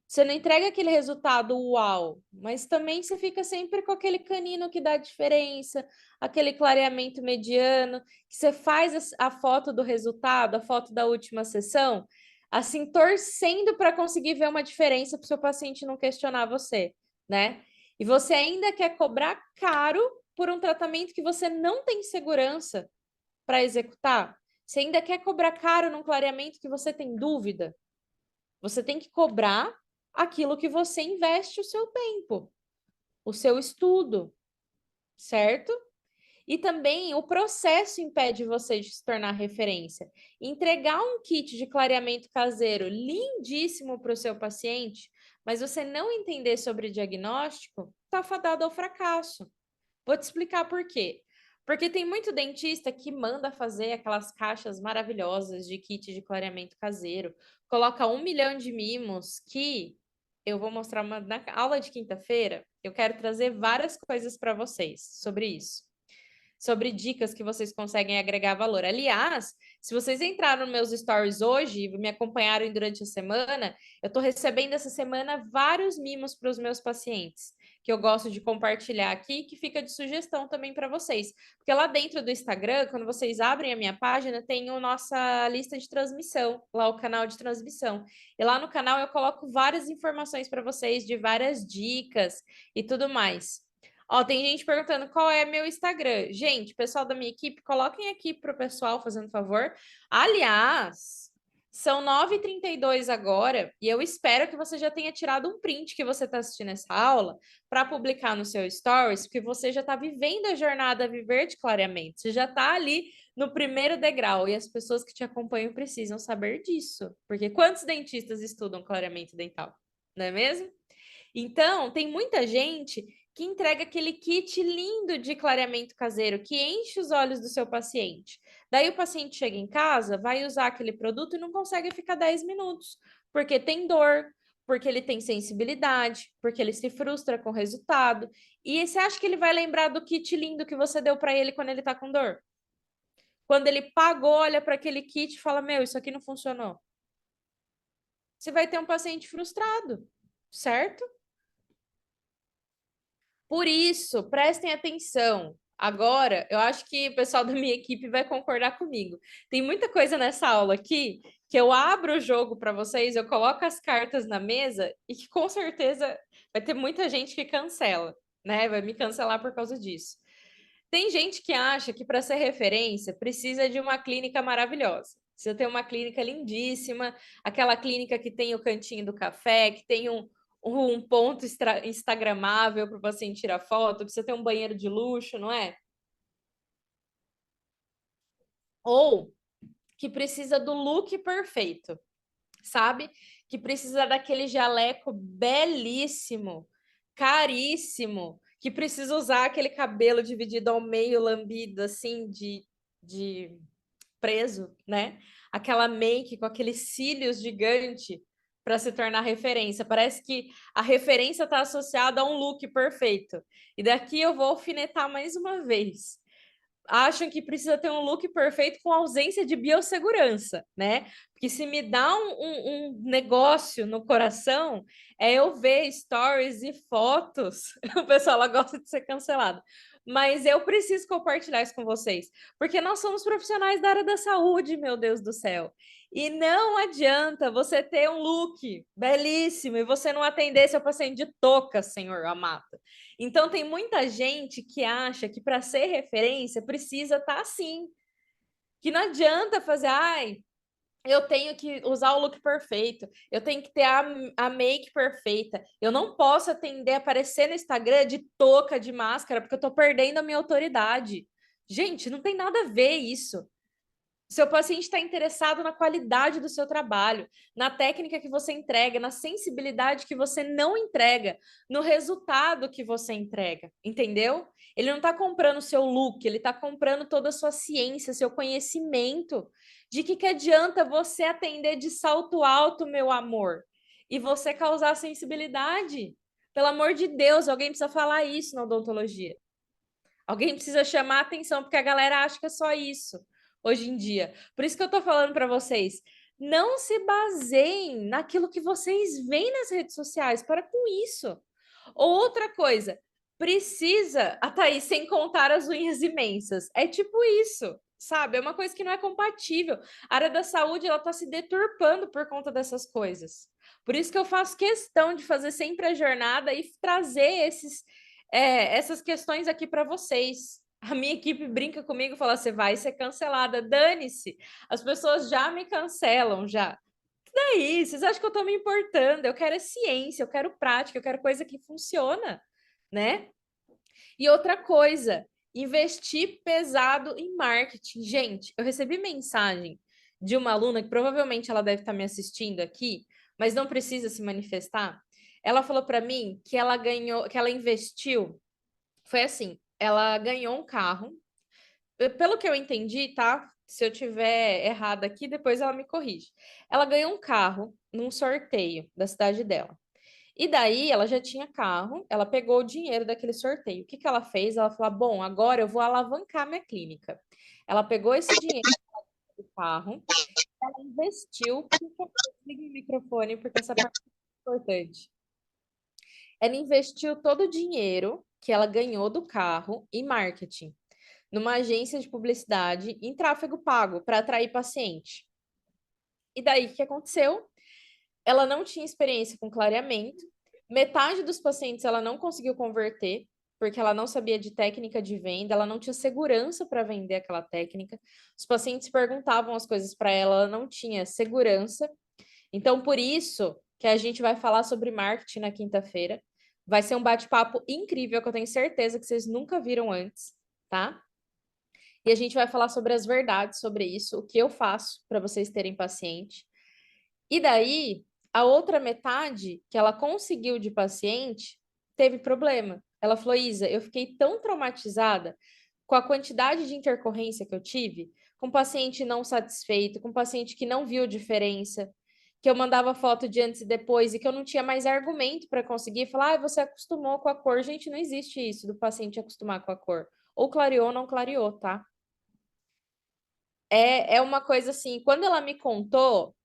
Você não entrega aquele resultado uau, mas também você fica sempre com aquele canino que dá diferença, aquele clareamento mediano, que você faz a foto do resultado, a foto da última sessão, assim, torcendo para conseguir ver uma diferença para o seu paciente não questionar você, né? E você ainda quer cobrar caro por um tratamento que você não tem segurança para executar? Você ainda quer cobrar caro num clareamento que você tem dúvida? Você tem que cobrar aquilo que você investe o seu tempo, o seu estudo, certo? E também o processo impede você de se tornar referência. Entregar um kit de clareamento caseiro lindíssimo para o seu paciente, mas você não entender sobre diagnóstico, está fadado ao fracasso. Vou te explicar por quê. Porque tem muito dentista que manda fazer aquelas caixas maravilhosas de kit de clareamento caseiro, coloca 1 milhão de mimos que eu vou mostrar na aula de quinta-feira. Eu quero trazer várias coisas para vocês sobre isso. sobre dicas que vocês conseguem agregar valor. Aliás, se vocês entraram nos meus stories hoje e me acompanharam durante a semana, eu estou recebendo essa semana vários mimos para os meus pacientes, que eu gosto de compartilhar aqui, que fica de sugestão também para vocês. Porque lá dentro do Instagram, quando vocês abrem a minha página, tem a nossa lista de transmissão, lá o canal de transmissão. E lá no canal eu coloco várias informações para vocês, de várias dicas e tudo mais. Ó, tem gente perguntando qual é meu Instagram. Gente, pessoal da minha equipe, coloquem aqui para o pessoal, fazendo favor. Aliás, são 9h32 agora e eu espero que você já tenha tirado um print que você está assistindo essa aula para publicar no seu Stories, porque você já está vivendo a jornada Viver de Clareamento. Você já está ali no primeiro degrau e as pessoas que te acompanham precisam saber disso. Porque quantos dentistas estudam clareamento dental? Não é mesmo? Então, tem muita gente que entrega aquele kit lindo de clareamento caseiro que enche os olhos do seu paciente. Daí o paciente chega em casa, vai usar aquele produto e não consegue ficar 10 minutos, porque tem dor, porque ele tem sensibilidade, porque ele se frustra com o resultado. E você acha que ele vai lembrar do kit lindo que você deu para ele quando ele está com dor? Quando ele pagou, olha para aquele kit e fala: Meu, isso aqui não funcionou. Você vai ter um paciente frustrado, certo? Por isso, prestem atenção. Agora, eu acho que o pessoal da minha equipe vai concordar comigo. Tem muita coisa nessa aula aqui que eu abro o jogo para vocês, eu coloco as cartas na mesa e que com certeza vai ter muita gente que cancela, né? Vai me cancelar por causa disso. Tem gente que acha que para ser referência precisa de uma clínica maravilhosa. Precisa ter uma clínica lindíssima, aquela clínica que tem o cantinho do café, que tem um ponto instagramável para o paciente tirar foto, precisa ter um banheiro de luxo, não é? Ou que precisa do look perfeito, sabe? Que precisa daquele jaleco belíssimo, caríssimo, que precisa usar aquele cabelo dividido ao meio, lambido, assim, de preso, né? Aquela make com aqueles cílios gigante para se tornar referência. Parece que a referência está associada a um look perfeito. E daqui eu vou alfinetar mais uma vez. Acham que precisa ter um look perfeito com ausência de biossegurança, né? Porque se me dá um negócio no coração, é eu ver stories e fotos. O pessoal ela gosta de ser cancelado. Mas eu preciso compartilhar isso com vocês, porque nós somos profissionais da área da saúde, meu Deus do céu. E não adianta você ter um look belíssimo e você não atender seu paciente de touca, senhor amado. Então, tem muita gente que acha que para ser referência precisa estar assim. Que não adianta fazer, ai, eu tenho que usar o look perfeito, eu tenho que ter a make perfeita, eu não posso atender, aparecer no Instagram de touca, de máscara, porque eu tô perdendo a minha autoridade. Gente, não tem nada a ver isso. Seu paciente está interessado na qualidade do seu trabalho, na técnica que você entrega, na sensibilidade que você não entrega, no resultado que você entrega, entendeu? Ele não está comprando o seu look, ele está comprando toda a sua ciência, seu conhecimento. De que adianta você atender de salto alto, meu amor, e você causar sensibilidade? Pelo amor de Deus, alguém precisa falar isso na odontologia. Alguém precisa chamar a atenção, porque a galera acha que é só isso hoje em dia. Por isso que eu tô falando para vocês, não se baseiem naquilo que vocês veem nas redes sociais. Para com isso. Outra coisa, precisa, a Thaís, sem contar as unhas imensas. É tipo isso, sabe? É uma coisa que não é compatível. A área da saúde, ela tá se deturpando por conta dessas coisas. Por isso que eu faço questão de fazer sempre a jornada e trazer essas questões aqui para vocês. A minha equipe brinca comigo e fala: você vai ser cancelada, dane-se. As pessoas já me cancelam, já. E daí? Vocês acham que eu estou me importando? Eu quero ciência, eu quero prática, eu quero coisa que funciona, né? E outra coisa, investir pesado em marketing. Gente, eu recebi mensagem de uma aluna que provavelmente ela deve estar me assistindo aqui, mas não precisa se manifestar. Ela falou para mim que ela ganhou, que ela investiu. Foi assim, ela ganhou um carro. Pelo que eu entendi, tá? Se eu tiver errado aqui, depois ela me corrige. Ela ganhou um carro num sorteio da cidade dela. E daí ela já tinha carro, ela pegou o dinheiro daquele sorteio. O que que ela fez? Ela falou: bom, agora eu vou alavancar minha clínica. Ela pegou esse dinheiro do carro, ela investiu. Liga o microfone, porque essa parte é importante. Ela investiu todo o dinheiro que ela ganhou do carro em marketing, numa agência de publicidade, em tráfego pago, para atrair paciente. E daí, o que aconteceu? Ela não tinha experiência com clareamento, metade dos pacientes ela não conseguiu converter, porque ela não sabia de técnica de venda, ela não tinha segurança para vender aquela técnica. Os pacientes perguntavam as coisas para ela, ela não tinha segurança. Então, por isso que a gente vai falar sobre marketing na quinta-feira. Vai ser um bate-papo incrível que eu tenho certeza que vocês nunca viram antes, tá? E a gente vai falar sobre as verdades sobre isso, o que eu faço para vocês terem paciente. E daí, a outra metade que ela conseguiu de paciente teve problema. Ela falou: Isa, eu fiquei tão traumatizada com a quantidade de intercorrência que eu tive, com paciente não satisfeito, com paciente que não viu diferença, que eu mandava foto de antes e depois e que eu não tinha mais argumento para conseguir falar: você acostumou com a cor. Gente, não existe isso do paciente acostumar com a cor. Ou clareou ou não clareou, tá? É uma coisa assim, quando ela me contou,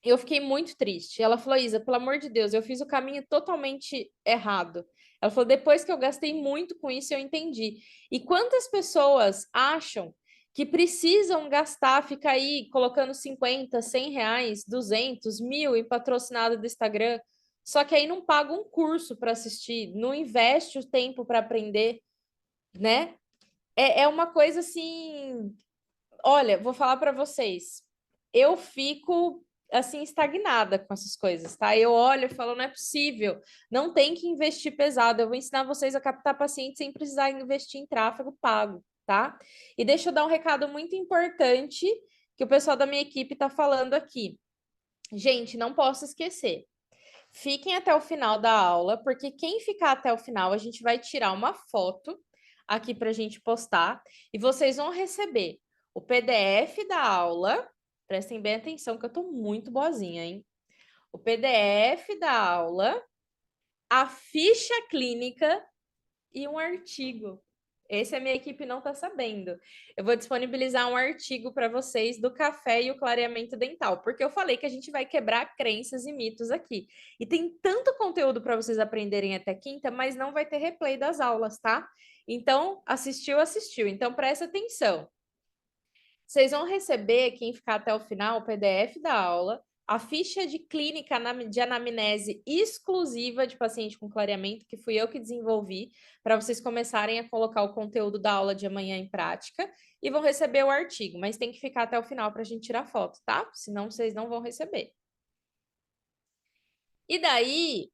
eu fiquei muito triste. Ela falou: Isa, pelo amor de Deus, eu fiz o caminho totalmente errado. Ela falou: depois que eu gastei muito com isso, eu entendi. E quantas pessoas acham que precisam gastar, ficar aí colocando 50, 100 reais, 200, 1.000 em patrocinado do Instagram, só que aí não paga um curso para assistir, não investe o tempo para aprender, né? É uma coisa assim. Olha, vou falar para vocês. Eu fico assim estagnada com essas coisas, tá? Eu olho e falo, não é possível. Não tem que investir pesado. Eu vou ensinar vocês a captar pacientes sem precisar investir em tráfego pago, tá? E deixa eu dar um recado muito importante que o pessoal da minha equipe está falando aqui. Gente, não posso esquecer. Fiquem até o final da aula, porque quem ficar até o final, a gente vai tirar uma foto aqui para a gente postar e vocês vão receber o PDF da aula. Prestem bem atenção, que eu estou muito boazinha, hein? O PDF da aula, a ficha clínica e um artigo. Esse a minha equipe não está sabendo. Eu vou disponibilizar um artigo para vocês do café e o clareamento dental, porque eu falei que a gente vai quebrar crenças e mitos aqui. E tem tanto conteúdo para vocês aprenderem até quinta, mas não vai ter replay das aulas, tá? Então, assistiu, assistiu. Então, presta atenção. Vocês vão receber, quem ficar até o final, o PDF da aula, a ficha de clínica de anamnese exclusiva de paciente com clareamento, que fui eu que desenvolvi, para vocês começarem a colocar o conteúdo da aula de amanhã em prática, e vão receber o artigo, mas tem que ficar até o final para a gente tirar foto, tá? Senão vocês não vão receber. E daí,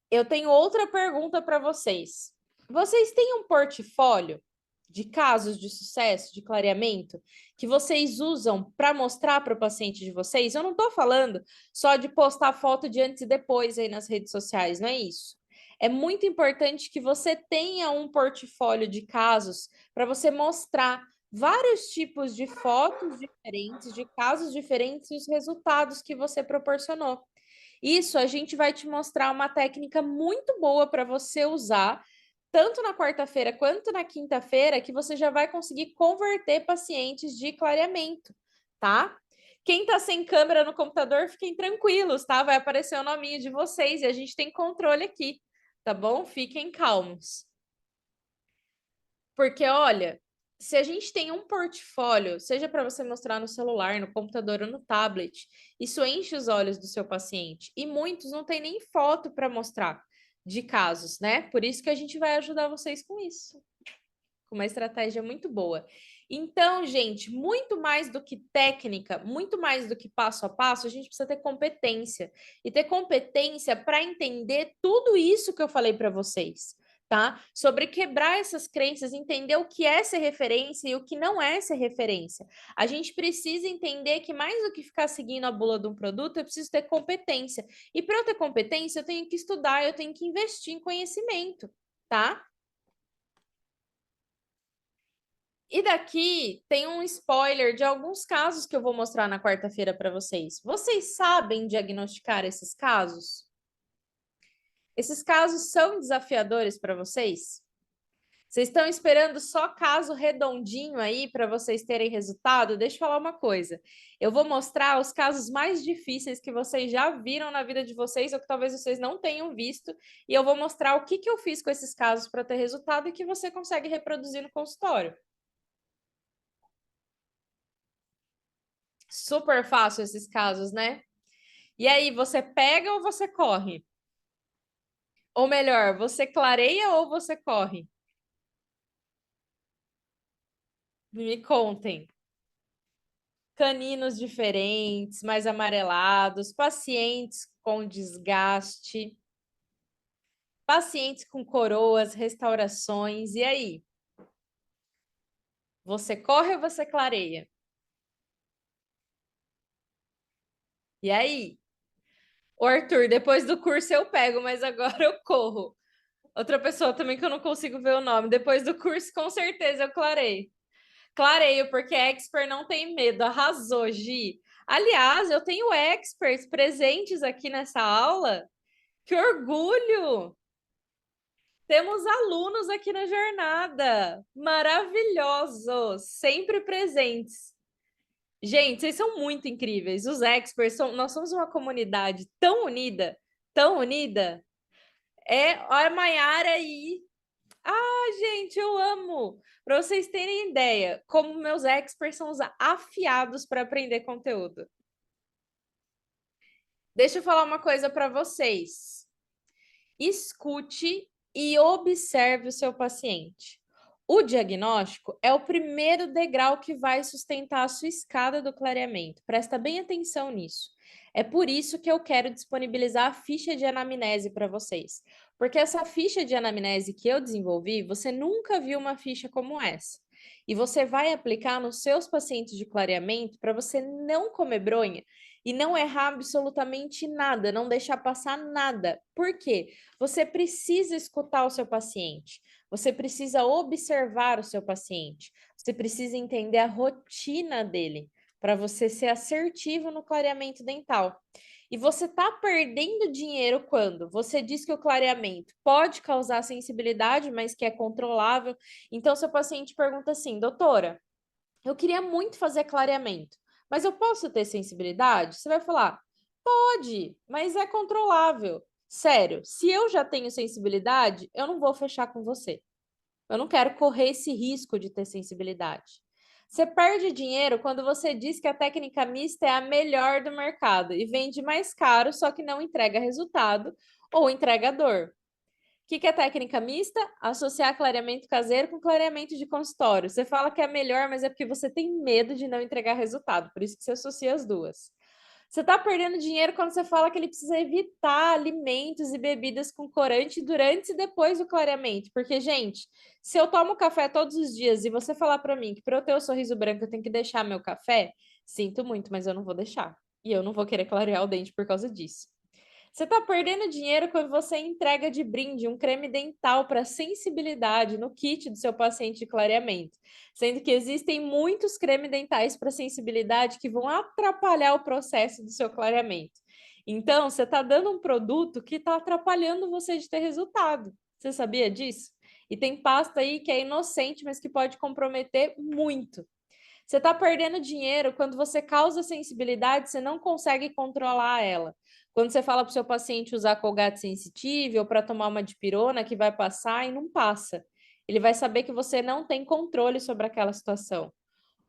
eu tenho outra pergunta para vocês. Vocês têm um portfólio de casos de sucesso, de clareamento, que vocês usam para mostrar para o paciente de vocês? Eu não estou falando só de postar foto de antes e depois aí nas redes sociais, não é isso. É muito importante que você tenha um portfólio de casos para você mostrar vários tipos de fotos diferentes, de casos diferentes e os resultados que você proporcionou. Isso a gente vai te mostrar uma técnica muito boa para você usar, tanto na quarta-feira quanto na quinta-feira, que você já vai conseguir converter pacientes de clareamento, tá? Quem tá sem câmera no computador, fiquem tranquilos, tá? Vai aparecer o nominho de vocês e a gente tem controle aqui, tá bom? Fiquem calmos. Porque, olha, se a gente tem um portfólio, seja para você mostrar no celular, no computador ou no tablet, isso enche os olhos do seu paciente. E muitos não têm nem foto para mostrar de casos, né? Por isso que a gente vai ajudar vocês com isso. Com uma estratégia muito boa. Então, gente, muito mais do que técnica, muito mais do que passo a passo, a gente precisa ter competência. E ter competência para entender tudo isso que eu falei para vocês, tá? Sobre quebrar essas crenças, entender o que é ser referência e o que não é ser referência. A gente precisa entender que mais do que ficar seguindo a bula de um produto, eu preciso ter competência. E para eu ter competência, eu tenho que estudar, eu tenho que investir em conhecimento, tá? E daqui tem um spoiler de alguns casos que eu vou mostrar na quarta-feira para vocês. Vocês sabem diagnosticar esses casos? Esses casos são desafiadores para vocês? Vocês estão esperando só caso redondinho aí para vocês terem resultado? Deixa eu falar uma coisa. Eu vou mostrar os casos mais difíceis que vocês já viram na vida de vocês ou que talvez vocês não tenham visto, e eu vou mostrar o que eu fiz com esses casos para ter resultado e que você consegue reproduzir no consultório. Super fácil esses casos, né? E aí, você pega ou você corre? Ou melhor, você clareia ou você corre? Me contem. Caninos diferentes, mais amarelados, pacientes com desgaste, pacientes com coroas, restaurações. E aí? Você corre ou você clareia? E aí? Ô, Arthur, depois do curso eu pego, mas agora eu corro. Outra pessoa também que eu não consigo ver o nome. Depois do curso, com certeza eu clareio. Clareio, porque expert não tem medo. Arrasou, Gi. Aliás, eu tenho experts presentes aqui nessa aula. Que orgulho! Temos alunos aqui na jornada. Maravilhosos, sempre presentes. Gente, vocês são muito incríveis. Os experts, nós somos uma comunidade tão unida, tão unida. Olha a Maiara aí. Ah, gente, eu amo. Para vocês terem ideia, como meus experts são os afiados para aprender conteúdo. Deixa eu falar uma coisa para vocês. Escute e observe o seu paciente. O diagnóstico é o primeiro degrau que vai sustentar a sua escada do clareamento. Presta bem atenção nisso. É por isso que eu quero disponibilizar a ficha de anamnese para vocês. Porque essa ficha de anamnese que eu desenvolvi, você nunca viu uma ficha como essa. E você vai aplicar nos seus pacientes de clareamento para você não comer bronha e não errar absolutamente nada, não deixar passar nada. Por quê? Você precisa escutar o seu paciente, você precisa observar o seu paciente, você precisa entender a rotina dele para você ser assertivo no clareamento dental. E você está perdendo dinheiro quando você diz que o clareamento pode causar sensibilidade, mas que é controlável. Então, seu paciente pergunta assim, doutora, eu queria muito fazer clareamento, mas eu posso ter sensibilidade? Você vai falar, pode, mas é controlável. Sério, se eu já tenho sensibilidade, eu não vou fechar com você. Eu não quero correr esse risco de ter sensibilidade. Você perde dinheiro quando você diz que a técnica mista é a melhor do mercado e vende mais caro, só que não entrega resultado ou entrega dor. O que é técnica mista? Associar clareamento caseiro com clareamento de consultório. Você fala que é melhor, mas é porque você tem medo de não entregar resultado, por isso que você associa as duas. Você está perdendo dinheiro quando você fala que ele precisa evitar alimentos e bebidas com corante durante e depois do clareamento. Porque, gente, se eu tomo café todos os dias e você falar para mim que para eu ter o sorriso branco eu tenho que deixar meu café, sinto muito, mas eu não vou deixar. E eu não vou querer clarear o dente por causa disso. Você está perdendo dinheiro quando você entrega de brinde um creme dental para sensibilidade no kit do seu paciente de clareamento, sendo que existem muitos cremes dentais para sensibilidade que vão atrapalhar o processo do seu clareamento. Então, você está dando um produto que está atrapalhando você de ter resultado. Você sabia disso? E tem pasta aí que é inocente, mas que pode comprometer muito. Você está perdendo dinheiro quando você causa sensibilidade, você não consegue controlar ela. Quando você fala para o seu paciente usar Colgate Sensitive ou para tomar uma dipirona que vai passar e não passa. Ele vai saber que você não tem controle sobre aquela situação.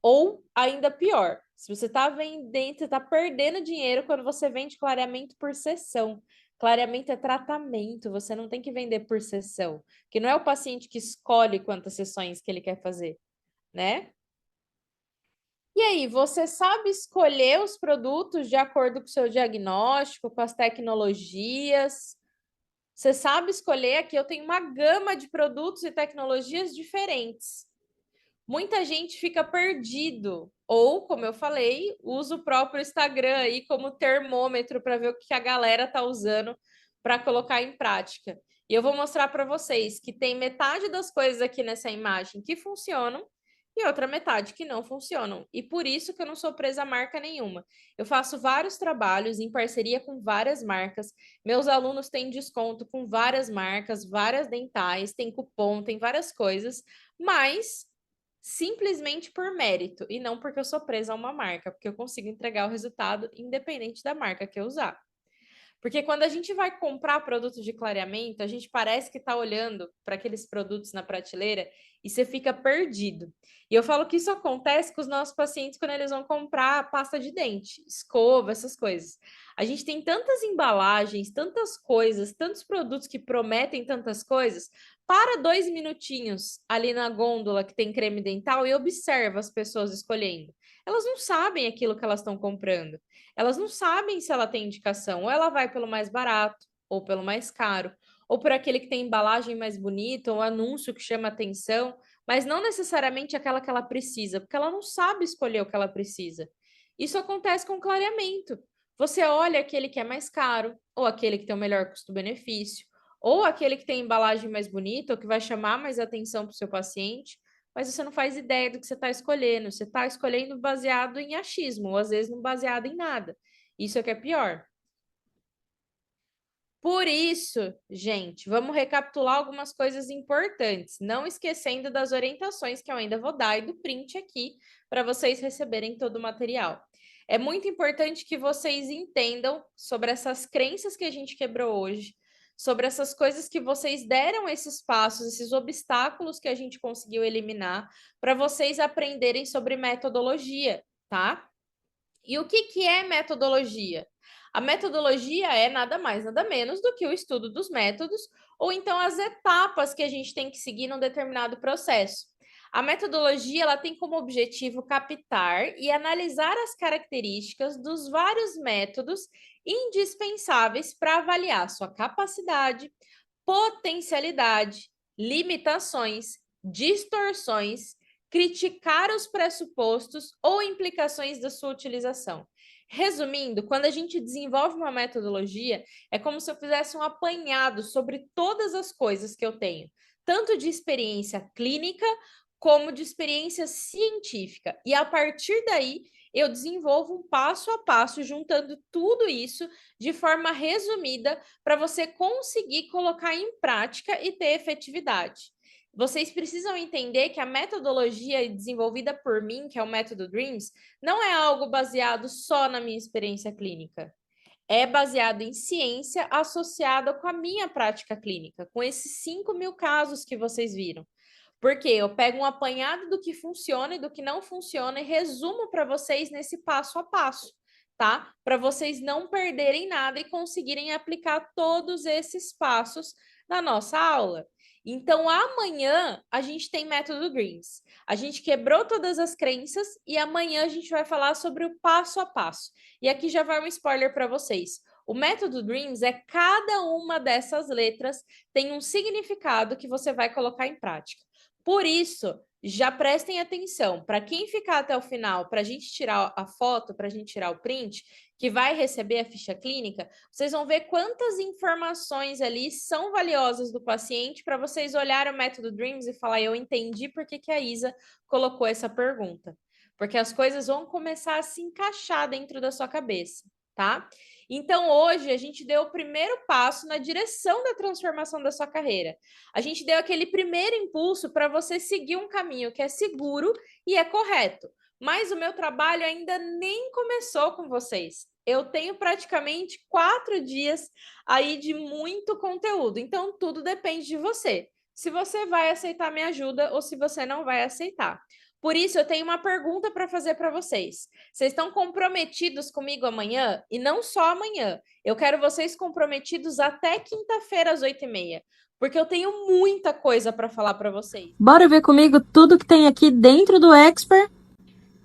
Ou, ainda pior, se você está vendendo, você está perdendo dinheiro quando você vende clareamento por sessão. Clareamento é tratamento, você não tem que vender por sessão. Que não é o paciente que escolhe quantas sessões que ele quer fazer, né? E aí, você sabe escolher os produtos de acordo com o seu diagnóstico, com as tecnologias? Você sabe escolher? Aqui eu tenho uma gama de produtos e tecnologias diferentes. Muita gente fica perdido, ou, como eu falei, usa o próprio Instagram aí como termômetro para ver o que a galera está usando para colocar em prática. E eu vou mostrar para vocês que tem metade das coisas aqui nessa imagem que funcionam e outra metade que não funcionam. E por isso que eu não sou presa a marca nenhuma. Eu faço vários trabalhos em parceria com várias marcas. Meus alunos têm desconto com várias marcas, várias dentais, tem cupom, tem várias coisas, mas simplesmente por mérito e não porque eu sou presa a uma marca, porque eu consigo entregar o resultado independente da marca que eu usar. Porque quando a gente vai comprar produto de clareamento, a gente parece que está olhando para aqueles produtos na prateleira e você fica perdido. E eu falo que isso acontece com os nossos pacientes quando eles vão comprar pasta de dente, escova, essas coisas. A gente tem tantas embalagens, tantas coisas, tantos produtos que prometem tantas coisas. Para 2 minutinhos ali na gôndola que tem creme dental e observa as pessoas escolhendo. Elas não sabem aquilo que elas estão comprando. Elas não sabem se ela tem indicação, ou ela vai pelo mais barato, ou pelo mais caro, ou por aquele que tem embalagem mais bonita, ou anúncio que chama atenção, mas não necessariamente aquela que ela precisa, porque ela não sabe escolher o que ela precisa. Isso acontece com clareamento. Você olha aquele que é mais caro, ou aquele que tem o melhor custo-benefício, ou aquele que tem embalagem mais bonita, ou que vai chamar mais atenção para o seu paciente, mas você não faz ideia do que você está escolhendo. Você está escolhendo baseado em achismo, ou às vezes não baseado em nada. Isso é que é pior. Por isso, gente, vamos recapitular algumas coisas importantes, não esquecendo das orientações que eu ainda vou dar e do print aqui para vocês receberem todo o material. É muito importante que vocês entendam sobre essas crenças que a gente quebrou hoje, sobre essas coisas que vocês deram esses passos, esses obstáculos que a gente conseguiu eliminar, para vocês aprenderem sobre metodologia, tá? E o que é metodologia? A metodologia é nada mais, nada menos do que o estudo dos métodos, ou então as etapas que a gente tem que seguir num determinado processo. A metodologia ela tem como objetivo captar e analisar as características dos vários métodos indispensáveis para avaliar sua capacidade, potencialidade, limitações, distorções, criticar os pressupostos ou implicações da sua utilização. Resumindo, quando a gente desenvolve uma metodologia, é como se eu fizesse um apanhado sobre todas as coisas que eu tenho, tanto de experiência clínica como de experiência científica. E a partir daí, eu desenvolvo um passo a passo, juntando tudo isso de forma resumida para você conseguir colocar em prática e ter efetividade. Vocês precisam entender que a metodologia desenvolvida por mim, que é o método Dreams, não é algo baseado só na minha experiência clínica. É baseado em ciência associada com a minha prática clínica, com esses 5.000 casos que vocês viram. Porque eu pego um apanhado do que funciona e do que não funciona e resumo para vocês nesse passo a passo, tá? Para vocês não perderem nada e conseguirem aplicar todos esses passos na nossa aula. Então, amanhã a gente tem método Dreams. A gente quebrou todas as crenças e amanhã a gente vai falar sobre o passo a passo. E aqui já vai um spoiler para vocês. O método Dreams é cada uma dessas letras tem um significado que você vai colocar em prática. Por isso, já prestem atenção. Para quem ficar até o final, para a gente tirar a foto, para a gente tirar o print, que vai receber a ficha clínica, vocês vão ver quantas informações ali são valiosas do paciente para vocês olharem o método Dreams e falar, eu entendi por que a Isa colocou essa pergunta. Porque as coisas vão começar a se encaixar dentro da sua cabeça, tá? Então, hoje, a gente deu o primeiro passo na direção da transformação da sua carreira. A gente deu aquele primeiro impulso para você seguir um caminho que é seguro e é correto. Mas o meu trabalho ainda nem começou com vocês. Eu tenho praticamente 4 dias aí de muito conteúdo. Então, tudo depende de você. Se você vai aceitar minha ajuda ou se você não vai aceitar. Por isso, eu tenho uma pergunta para fazer para vocês. Vocês estão comprometidos comigo amanhã? E não só amanhã. Eu quero vocês comprometidos até quinta-feira, às 8h30. Porque eu tenho muita coisa para falar para vocês. Bora ver comigo tudo que tem aqui dentro do Expert?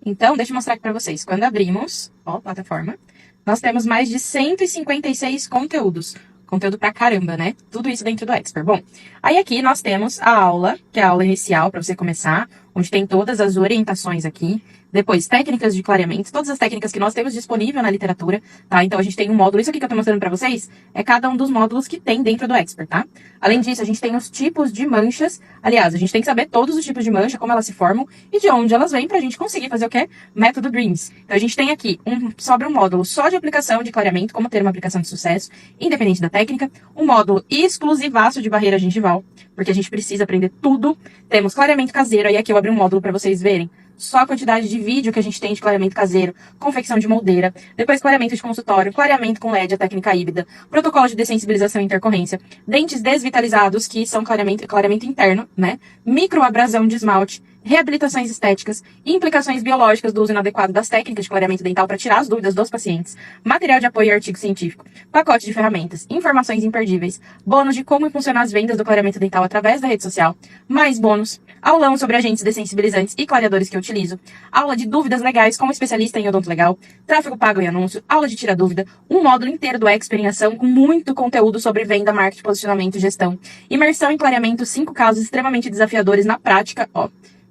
Então, deixa eu mostrar aqui para vocês. Quando abrimos, ó, a plataforma, nós temos mais de 156 conteúdos. Conteúdo pra caramba, né? Tudo isso dentro do Expert. Bom, aí aqui nós temos a aula, que é a aula inicial para você começar, onde tem todas as orientações aqui. Depois, técnicas de clareamento, todas as técnicas que nós temos disponível na literatura, tá? Então, a gente tem um módulo, isso aqui que eu tô mostrando pra vocês, é cada um dos módulos que tem dentro do Expert, tá? Além disso, a gente tem os tipos de manchas. Aliás, a gente tem que saber todos os tipos de mancha, como elas se formam e de onde elas vêm pra gente conseguir fazer o quê? Método DREAMS. Então, a gente tem aqui sobre um módulo só de aplicação de clareamento, como ter uma aplicação de sucesso, independente da técnica. Um módulo exclusivaço de barreira gengival, porque a gente precisa aprender tudo. Temos clareamento caseiro, aí aqui eu abri um módulo pra vocês verem. Só a quantidade de vídeo que a gente tem de clareamento caseiro, confecção de moldeira, depois clareamento de consultório, clareamento com LED, a técnica híbrida, protocolo de dessensibilização e intercorrência, dentes desvitalizados, que são clareamento interno, né? Microabrasão de esmalte, reabilitações estéticas, implicações biológicas do uso inadequado das técnicas de clareamento dental para tirar as dúvidas dos pacientes, material de apoio e artigo científico, pacote de ferramentas, informações imperdíveis, bônus de como funcionam as vendas do clareamento dental através da rede social, mais bônus, aulão sobre agentes dessensibilizantes e clareadores que eu utilizo, aula de dúvidas legais com especialista em odonto legal, tráfego pago e anúncio, aula de tira dúvida, um módulo inteiro do Expert em ação com muito conteúdo sobre venda, marketing, posicionamento e gestão, imersão em clareamento, 5 casos extremamente desafiadores na prática,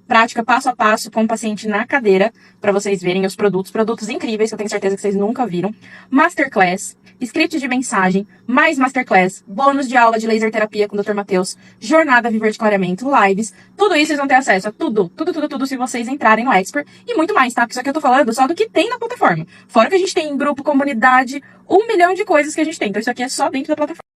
prática passo a passo com o paciente na cadeira, para vocês verem os produtos incríveis, que eu tenho certeza que vocês nunca viram. Masterclass, script de mensagem, mais masterclass, bônus de aula de laser terapia com o Dr. Matheus, jornada Viver de Clareamento, lives, tudo isso vocês vão ter acesso a tudo se vocês entrarem no Expert e muito mais, tá? Porque isso aqui eu tô falando só do que tem na plataforma. Fora que a gente tem em grupo, comunidade, 1 milhão de coisas que a gente tem. Então isso aqui é só dentro da plataforma.